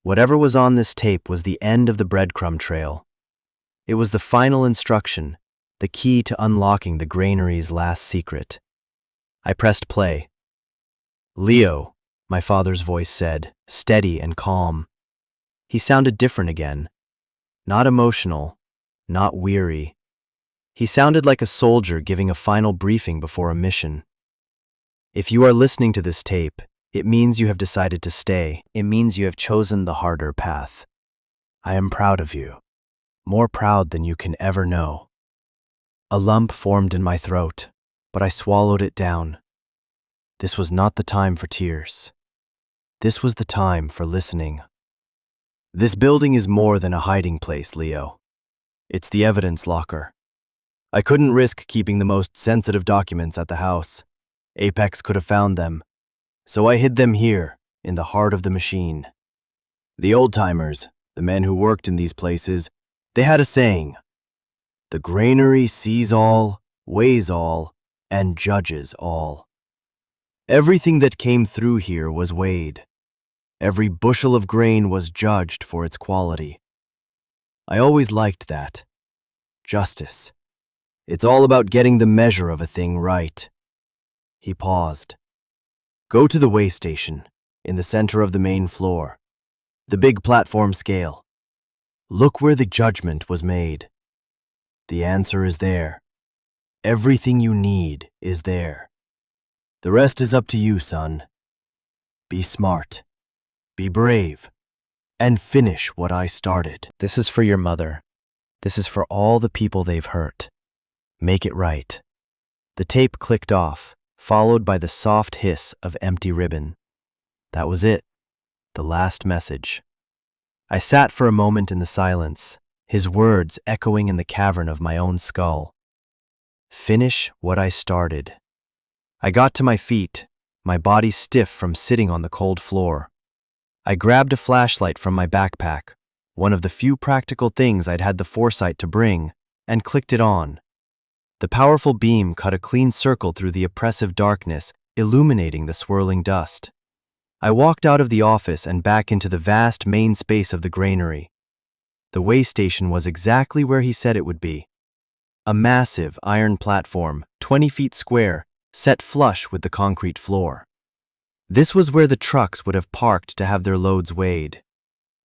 Whatever was on this tape was the end of the breadcrumb trail. It was the final instruction, the key to unlocking the granary's last secret. I pressed play. "Leo," my father's voice said, steady and calm. He sounded different again. Not emotional, not weary. He sounded like a soldier giving a final briefing before a mission. If you are listening to this tape, it means you have decided to stay. It means you have chosen the harder path. I am proud of you. More proud than you can ever know. A lump formed in my throat, but I swallowed it down. This was not the time for tears. This was the time for listening. This building is more than a hiding place, Leo. It's the evidence locker. I couldn't risk keeping the most sensitive documents at the house. Apex could have found them. So I hid them here, in the heart of the machine. The old-timers, the men who worked in these places, they had a saying: "The granary sees all, weighs all, and judges all." Everything that came through here was weighed. Every bushel of grain was judged for its quality. I always liked that. Justice. It's all about getting the measure of a thing right. He paused. Go to the weigh station, in the center of the main floor. The big platform scale. Look where the judgment was made. The answer is there. Everything you need is there. The rest is up to you, son. Be smart. Be brave. And finish what I started. This is for your mother. This is for all the people they've hurt. Make it right. The tape clicked off, followed by the soft hiss of empty ribbon. That was it. The last message. I sat for a moment in the silence, his words echoing in the cavern of my own skull. Finish what I started. I got to my feet, my body stiff from sitting on the cold floor. I grabbed a flashlight from my backpack, one of the few practical things I'd had the foresight to bring, and clicked it on. The powerful beam cut a clean circle through the oppressive darkness, illuminating the swirling dust. I walked out of the office and back into the vast main space of the granary. The way station was exactly where he said it would be. A massive iron platform, 20 feet square, set flush with the concrete floor. This was where the trucks would have parked to have their loads weighed.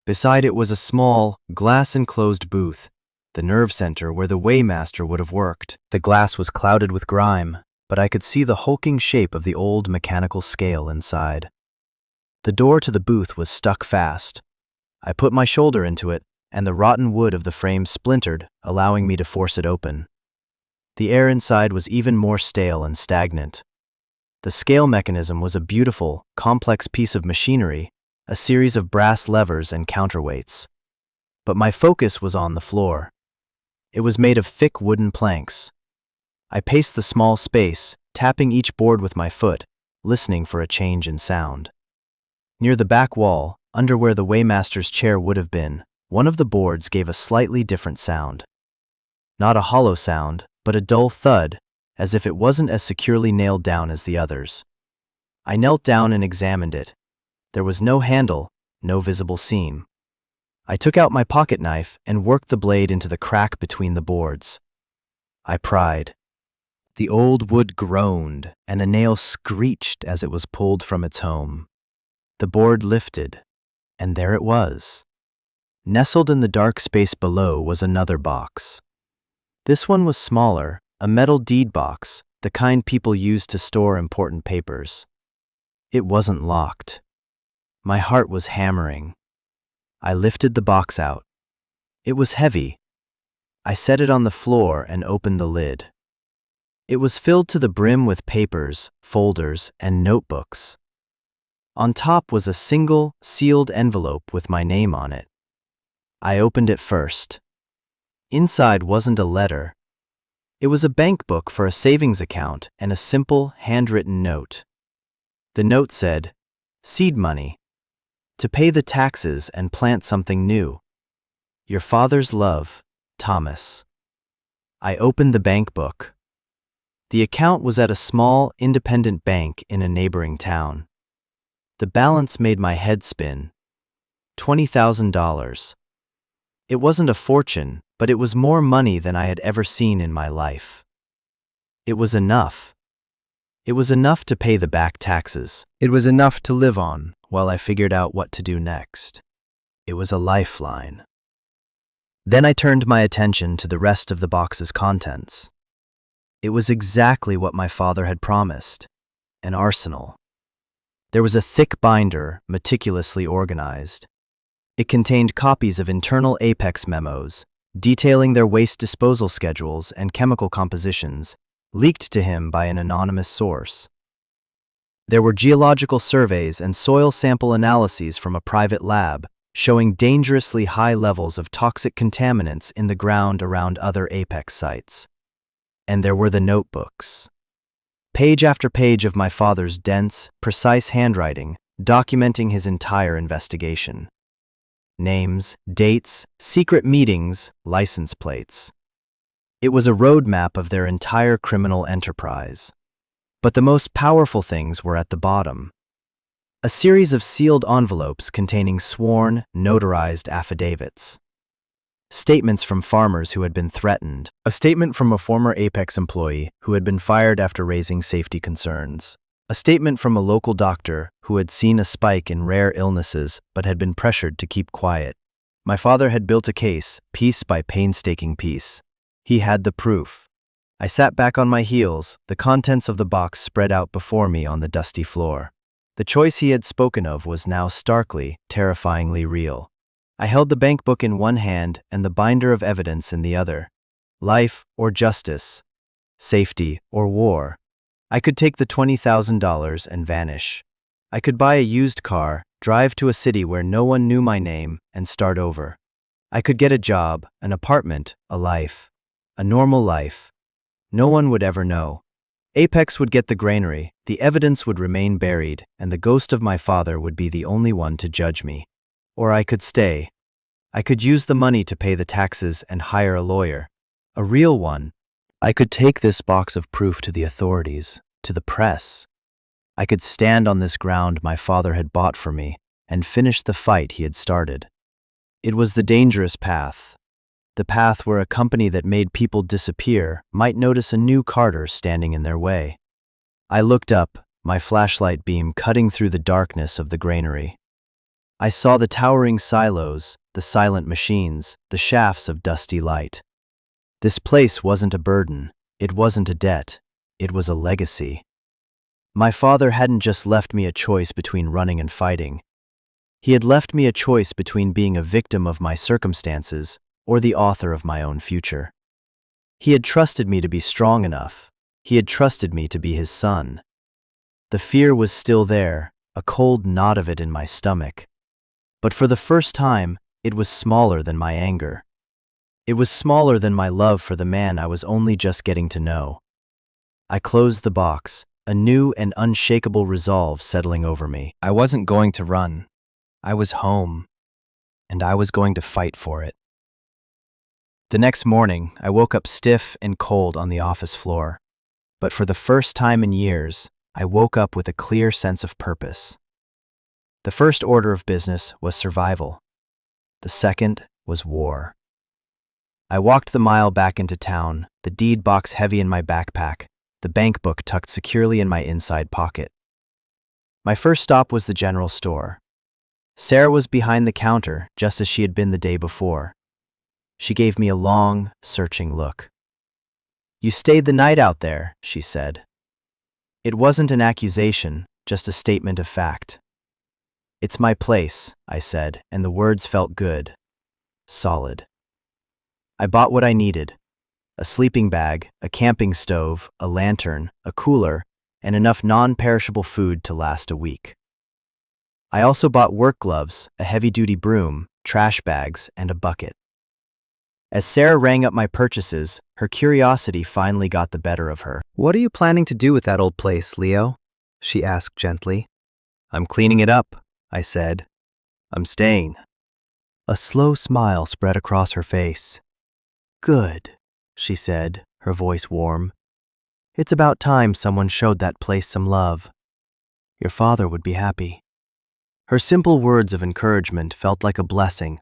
Beside it was a small, glass-enclosed booth, the nerve center where the weighmaster would have worked. The glass was clouded with grime, but I could see the hulking shape of the old mechanical scale inside. The door to the booth was stuck fast. I put my shoulder into it, and the rotten wood of the frame splintered, allowing me to force it open. The air inside was even more stale and stagnant. The scale mechanism was a beautiful, complex piece of machinery, a series of brass levers and counterweights. But my focus was on the floor. It was made of thick wooden planks. I paced the small space, tapping each board with my foot, listening for a change in sound. Near the back wall, under where the weighmaster's chair would have been, one of the boards gave a slightly different sound. Not a hollow sound, but a dull thud, as if it wasn't as securely nailed down as the others. I knelt down and examined it. There was no handle, no visible seam. I took out my pocket knife and worked the blade into the crack between the boards. I pried. The old wood groaned, and a nail screeched as it was pulled from its home. The board lifted, and there it was. Nestled in the dark space below was another box. This one was smaller, a metal deed box, the kind people use to store important papers. It wasn't locked. My heart was hammering. I lifted the box out. It was heavy. I set it on the floor and opened the lid. It was filled to the brim with papers, folders, and notebooks. On top was a single, sealed envelope with my name on it. I opened it first. Inside wasn't a letter. It was a bank book for a savings account and a simple, handwritten note. The note said, "Seed money. To pay the taxes and plant something new. Your father's love, Thomas." I opened the bank book. The account was at a small, independent bank in a neighboring town. The balance made my head spin. $20,000. It wasn't a fortune, but it was more money than I had ever seen in my life. It was enough. It was enough to pay the back taxes. It was enough to live on while I figured out what to do next. It was a lifeline. Then I turned my attention to the rest of the box's contents. It was exactly what my father had promised, an arsenal. There was a thick binder, meticulously organized. It contained copies of internal Apex memos, detailing their waste disposal schedules and chemical compositions, leaked to him by an anonymous source. There were geological surveys and soil sample analyses from a private lab, showing dangerously high levels of toxic contaminants in the ground around other Apex sites. And there were the notebooks. Page after page of my father's dense, precise handwriting, documenting his entire investigation. Names, dates, secret meetings, license plates. It was a roadmap of their entire criminal enterprise. But the most powerful things were at the bottom. A series of sealed envelopes containing sworn, notarized affidavits. Statements from farmers who had been threatened. A statement from a former Apex employee who had been fired after raising safety concerns. A statement from a local doctor who had seen a spike in rare illnesses but had been pressured to keep quiet. My father had built a case, piece by painstaking piece. He had the proof. I sat back on my heels, the contents of the box spread out before me on the dusty floor. The choice he had spoken of was now starkly, terrifyingly real. I held the bank book in one hand and the binder of evidence in the other. Life or justice, safety or war. I could take the $20,000 and vanish. I could buy a used car, drive to a city where no one knew my name, and start over. I could get a job, an apartment, a life. A normal life. No one would ever know. Apex would get the granary, the evidence would remain buried, and the ghost of my father would be the only one to judge me. Or I could stay. I could use the money to pay the taxes and hire a lawyer. A real one. I could take this box of proof to the authorities, to the press. I could stand on this ground my father had bought for me and finish the fight he had started. It was the dangerous path. The path where a company that made people disappear might notice a new Carter standing in their way. I looked up, my flashlight beam cutting through the darkness of the granary. I saw the towering silos, the silent machines, the shafts of dusty light. This place wasn't a burden, it wasn't a debt, it was a legacy. My father hadn't just left me a choice between running and fighting. He had left me a choice between being a victim of my circumstances or the author of my own future. He had trusted me to be strong enough. He had trusted me to be his son. The fear was still there, a cold knot of it in my stomach. But for the first time, it was smaller than my anger. It was smaller than my love for the man I was only just getting to know. I closed the box, a new and unshakable resolve settling over me. I wasn't going to run. I was home, and I was going to fight for it. The next morning, I woke up stiff and cold on the office floor. But for the first time in years, I woke up with a clear sense of purpose. The first order of business was survival. The second was war. I walked the mile back into town, the deed box heavy in my backpack, the bank book tucked securely in my inside pocket. My first stop was the general store. Sarah was behind the counter, just as she had been the day before. She gave me a long, searching look. "You stayed the night out there," she said. It wasn't an accusation, just a statement of fact. "It's my place," I said, and the words felt good. Solid. I bought what I needed. A sleeping bag, a camping stove, a lantern, a cooler, and enough non-perishable food to last a week. I also bought work gloves, a heavy-duty broom, trash bags, and a bucket. As Sarah rang up my purchases, her curiosity finally got the better of her. "What are you planning to do with that old place, Leo?" she asked gently. "I'm cleaning it up," I said. "I'm staying." A slow smile spread across her face. "Good," she said, her voice warm. "It's about time someone showed that place some love. Your father would be happy." Her simple words of encouragement felt like a blessing.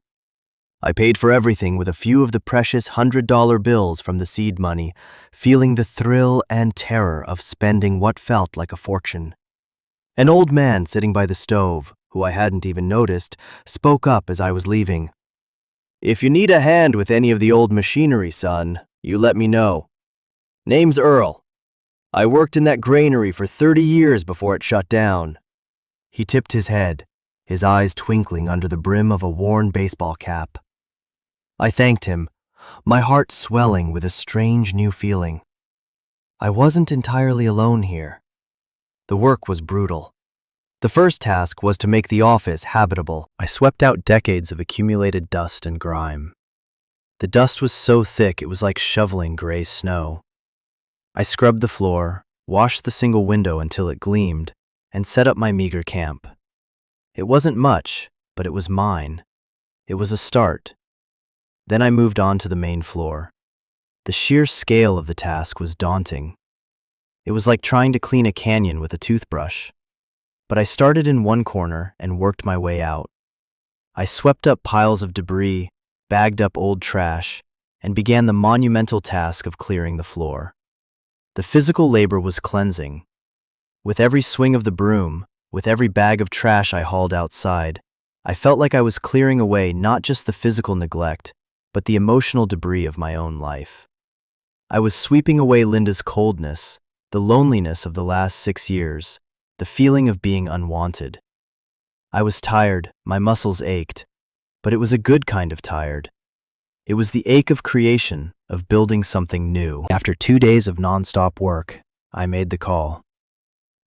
I paid for everything with a few of the precious $100 bills from the seed money, feeling the thrill and terror of spending what felt like a fortune. An old man sitting by the stove, who I hadn't even noticed, spoke up as I was leaving. "If you need a hand with any of the old machinery, son, you let me know. Name's Earl. I worked in that granary for 30 years before it shut down." He tipped his head, his eyes twinkling under the brim of a worn baseball cap. I thanked him, my heart swelling with a strange new feeling. I wasn't entirely alone here. The work was brutal. The first task was to make the office habitable. I swept out decades of accumulated dust and grime. The dust was so thick it was like shoveling gray snow. I scrubbed the floor, washed the single window until it gleamed, and set up my meager camp. It wasn't much, but it was mine. It was a start. Then I moved on to the main floor. The sheer scale of the task was daunting. It was like trying to clean a canyon with a toothbrush. But I started in one corner and worked my way out. I swept up piles of debris, bagged up old trash, and began the monumental task of clearing the floor. The physical labor was cleansing. With every swing of the broom, with every bag of trash I hauled outside, I felt like I was clearing away not just the physical neglect, but the emotional debris of my own life. I was sweeping away Linda's coldness, the loneliness of the last 6 years, the feeling of being unwanted. I was tired, my muscles ached, but it was a good kind of tired. It was the ache of creation, of building something new. After 2 days of nonstop work, I made the call.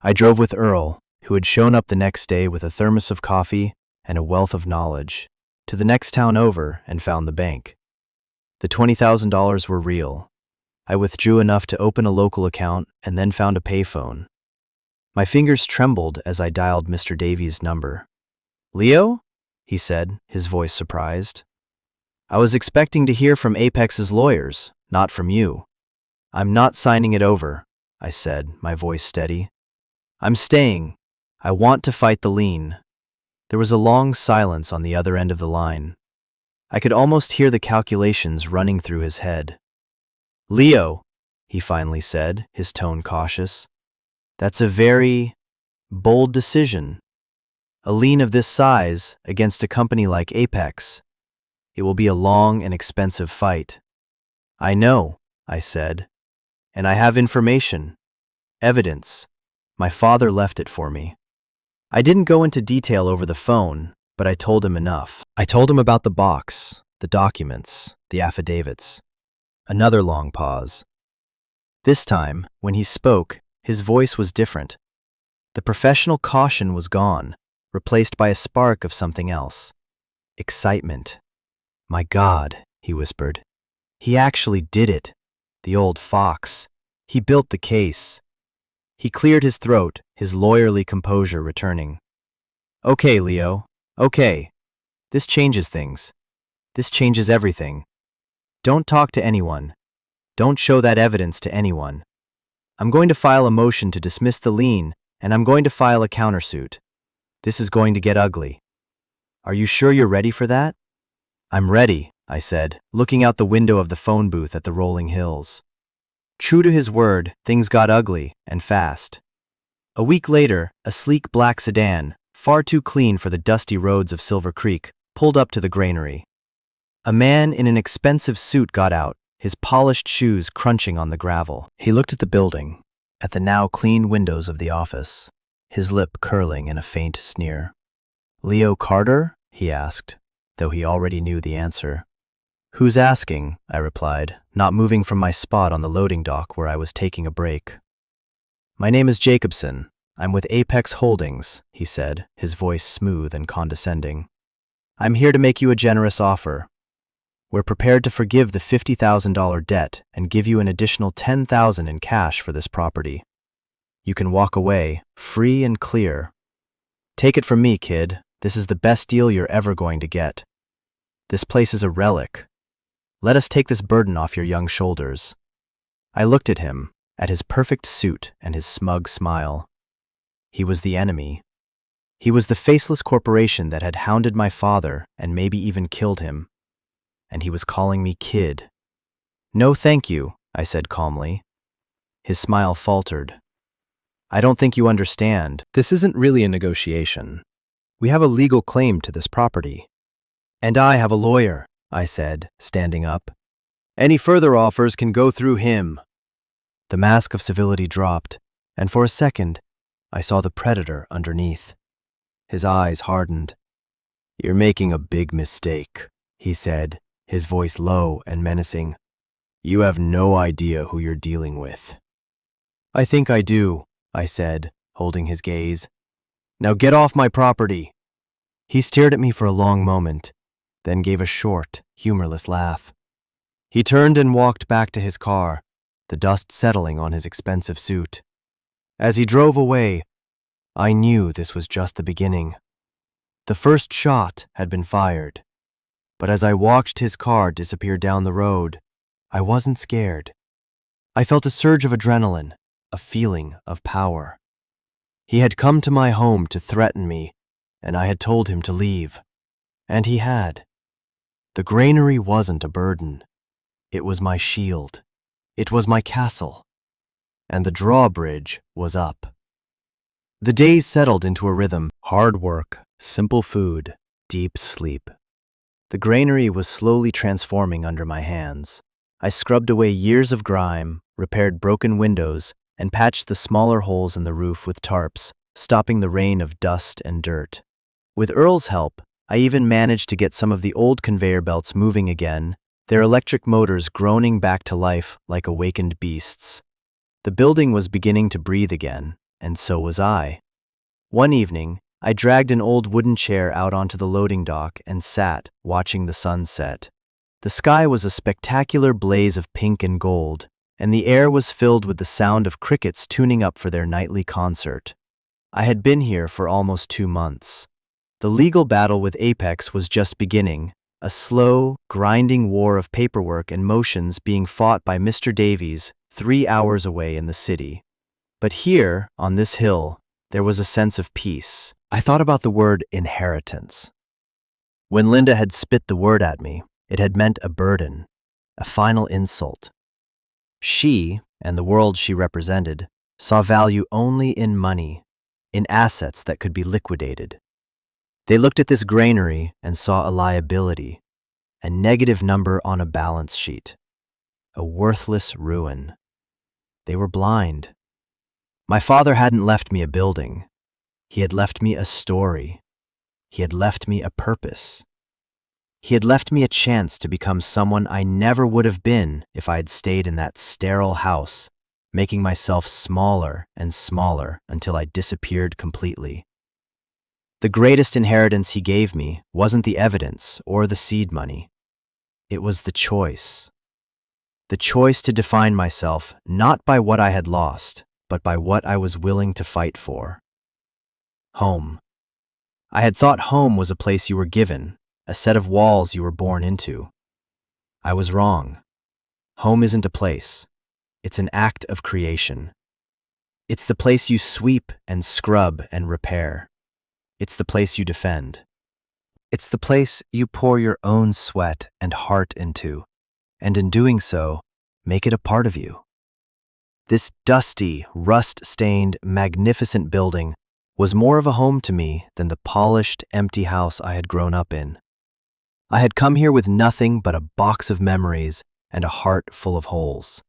I drove with Earl, who had shown up the next day with a thermos of coffee and a wealth of knowledge, to the next town over and found the bank. The $20,000 were real. I withdrew enough to open a local account and then found a payphone. My fingers trembled as I dialed Mr. Davies' number. "Leo?" he said, his voice surprised. "I was expecting to hear from Apex's lawyers, not from you." "I'm not signing it over," I said, my voice steady. "I'm staying. I want to fight the lien." There was a long silence on the other end of the line. I could almost hear the calculations running through his head. "Leo," he finally said, his tone cautious, "that's a very bold decision. A lien of this size against a company like Apex. It will be a long and expensive fight." "I know," I said, "and I have information, evidence. My father left it for me." I didn't go into detail over the phone, but I told him enough. I told him about the box, the documents, the affidavits. Another long pause. This time, when he spoke, his voice was different. The professional caution was gone, replaced by a spark of something else. Excitement. "My God," he whispered. "He actually did it. The old fox. He built the case." He cleared his throat, his lawyerly composure returning. "Okay, Leo. Okay. This changes things. This changes everything. Don't talk to anyone. Don't show that evidence to anyone. I'm going to file a motion to dismiss the lien, and I'm going to file a countersuit. This is going to get ugly. Are you sure you're ready for that?" "I'm ready," I said, looking out the window of the phone booth at the rolling hills. True to his word, things got ugly, and fast. A week later, a sleek black sedan, far too clean for the dusty roads of Silver Creek, pulled up to the Granary. A man in an expensive suit got out, his polished shoes crunching on the gravel. He looked at the building, at the now clean windows of the office, his lip curling in a faint sneer. "Leo Carter?" he asked, though he already knew the answer. "Who's asking?" I replied, not moving from my spot on the loading dock where I was taking a break. "My name is Jacobson. I'm with Apex Holdings," he said, his voice smooth and condescending. "I'm here to make you a generous offer. We're prepared to forgive the $50,000 debt and give you an additional $10,000 in cash for this property. You can walk away, free and clear. Take it from me, kid. This is the best deal you're ever going to get. This place is a relic. Let us take this burden off your young shoulders." I looked at him, at his perfect suit and his smug smile. He was the enemy. He was the faceless corporation that had hounded my father and maybe even killed him. And he was calling me kid. "No, thank you," I said calmly. His smile faltered. "I don't think you understand. This isn't really a negotiation. We have a legal claim to this property." "And I have a lawyer," I said, standing up. "Any further offers can go through him." The mask of civility dropped, and for a second, I saw the predator underneath. His eyes hardened. "You're making a big mistake," he said, his voice low and menacing. "You have no idea who you're dealing with." "I think I do," I said, holding his gaze. "Now get off my property." He stared at me for a long moment, then gave a short, humorless laugh. He turned and walked back to his car, the dust settling on his expensive suit. As he drove away, I knew this was just the beginning. The first shot had been fired, but as I watched his car disappear down the road, I wasn't scared. I felt a surge of adrenaline, a feeling of power. He had come to my home to threaten me, and I had told him to leave. And he had. The granary wasn't a burden. It was my shield. It was my castle. And the drawbridge was up. The days settled into a rhythm: hard work, simple food, deep sleep. The granary was slowly transforming under my hands. I scrubbed away years of grime, repaired broken windows, and patched the smaller holes in the roof with tarps, stopping the rain of dust and dirt. With Earl's help, I even managed to get some of the old conveyor belts moving again, their electric motors groaning back to life like awakened beasts. The building was beginning to breathe again, and so was I. One evening, I dragged an old wooden chair out onto the loading dock and sat, watching the sun set. The sky was a spectacular blaze of pink and gold, and the air was filled with the sound of crickets tuning up for their nightly concert. I had been here for almost 2 months. The legal battle with Apex was just beginning, a slow, grinding war of paperwork and motions being fought by Mr. Davies 3 hours away in the city. But here, on this hill, there was a sense of peace. I thought about the word inheritance. When Linda had spit the word at me, it had meant a burden, a final insult. She, and the world she represented, saw value only in money, in assets that could be liquidated. They looked at this granary and saw a liability, a negative number on a balance sheet, a worthless ruin. They were blind. My father hadn't left me a building. He had left me a story. He had left me a purpose. He had left me a chance to become someone I never would have been if I had stayed in that sterile house, making myself smaller and smaller until I disappeared completely. The greatest inheritance he gave me wasn't the evidence or the seed money. It was the choice. The choice to define myself not by what I had lost, but by what I was willing to fight for. Home. I had thought home was a place you were given, a set of walls you were born into. I was wrong. Home isn't a place. It's an act of creation. It's the place you sweep and scrub and repair. It's the place you defend. It's the place you pour your own sweat and heart into, and in doing so, make it a part of you. This dusty, rust-stained, magnificent building was more of a home to me than the polished, empty house I had grown up in. I had come here with nothing but a box of memories and a heart full of holes.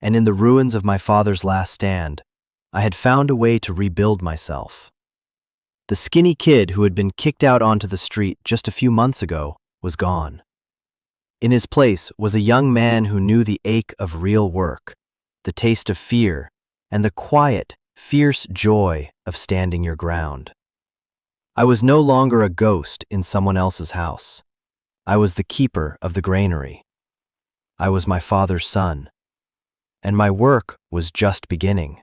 And in the ruins of my father's last stand, I had found a way to rebuild myself. The skinny kid who had been kicked out onto the street just a few months ago was gone. In his place was a young man who knew the ache of real work, the taste of fear, and the quiet, fierce joy of standing your ground. I was no longer a ghost in someone else's house. I was the keeper of the granary. I was my father's son. And my work was just beginning.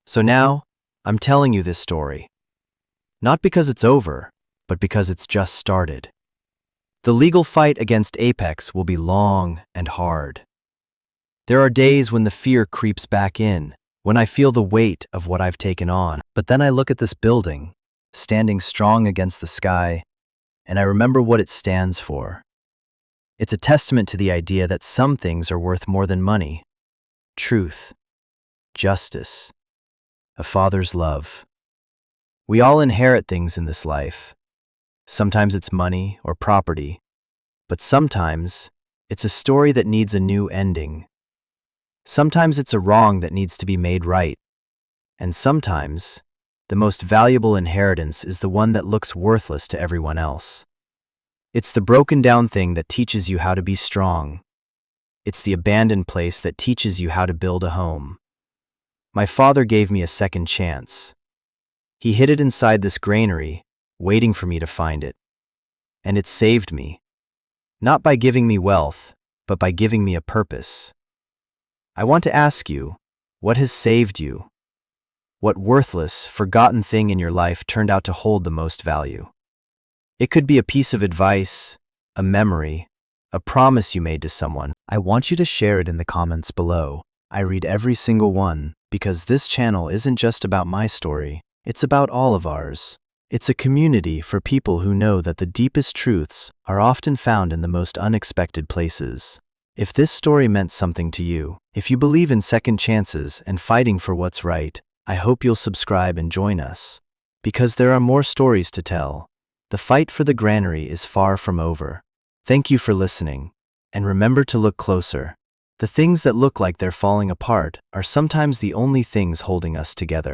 So now, I'm telling you this story. Not because it's over, but because it's just started. The legal fight against Apex will be long and hard. There are days when the fear creeps back in, when I feel the weight of what I've taken on. But then I look at this building, standing strong against the sky, and I remember what it stands for. It's a testament to the idea that some things are worth more than money. Truth, justice, a father's love. We all inherit things in this life. Sometimes it's money or property, but sometimes it's a story that needs a new ending. Sometimes it's a wrong that needs to be made right. And sometimes, the most valuable inheritance is the one that looks worthless to everyone else. It's the broken down thing that teaches you how to be strong. It's the abandoned place that teaches you how to build a home. My father gave me a second chance. He hid it inside this granary, waiting for me to find it. And it saved me. Not by giving me wealth, but by giving me a purpose. I want to ask you, what has saved you? What worthless, forgotten thing in your life turned out to hold the most value? It could be a piece of advice, a memory, a promise you made to someone. I want you to share it in the comments below. I read every single one, because this channel isn't just about my story, it's about all of ours. It's a community for people who know that the deepest truths are often found in the most unexpected places. If this story meant something to you, if you believe in second chances and fighting for what's right, I hope you'll subscribe and join us. Because there are more stories to tell. The fight for the granary is far from over. Thank you for listening. And remember to look closer. The things that look like they're falling apart are sometimes the only things holding us together.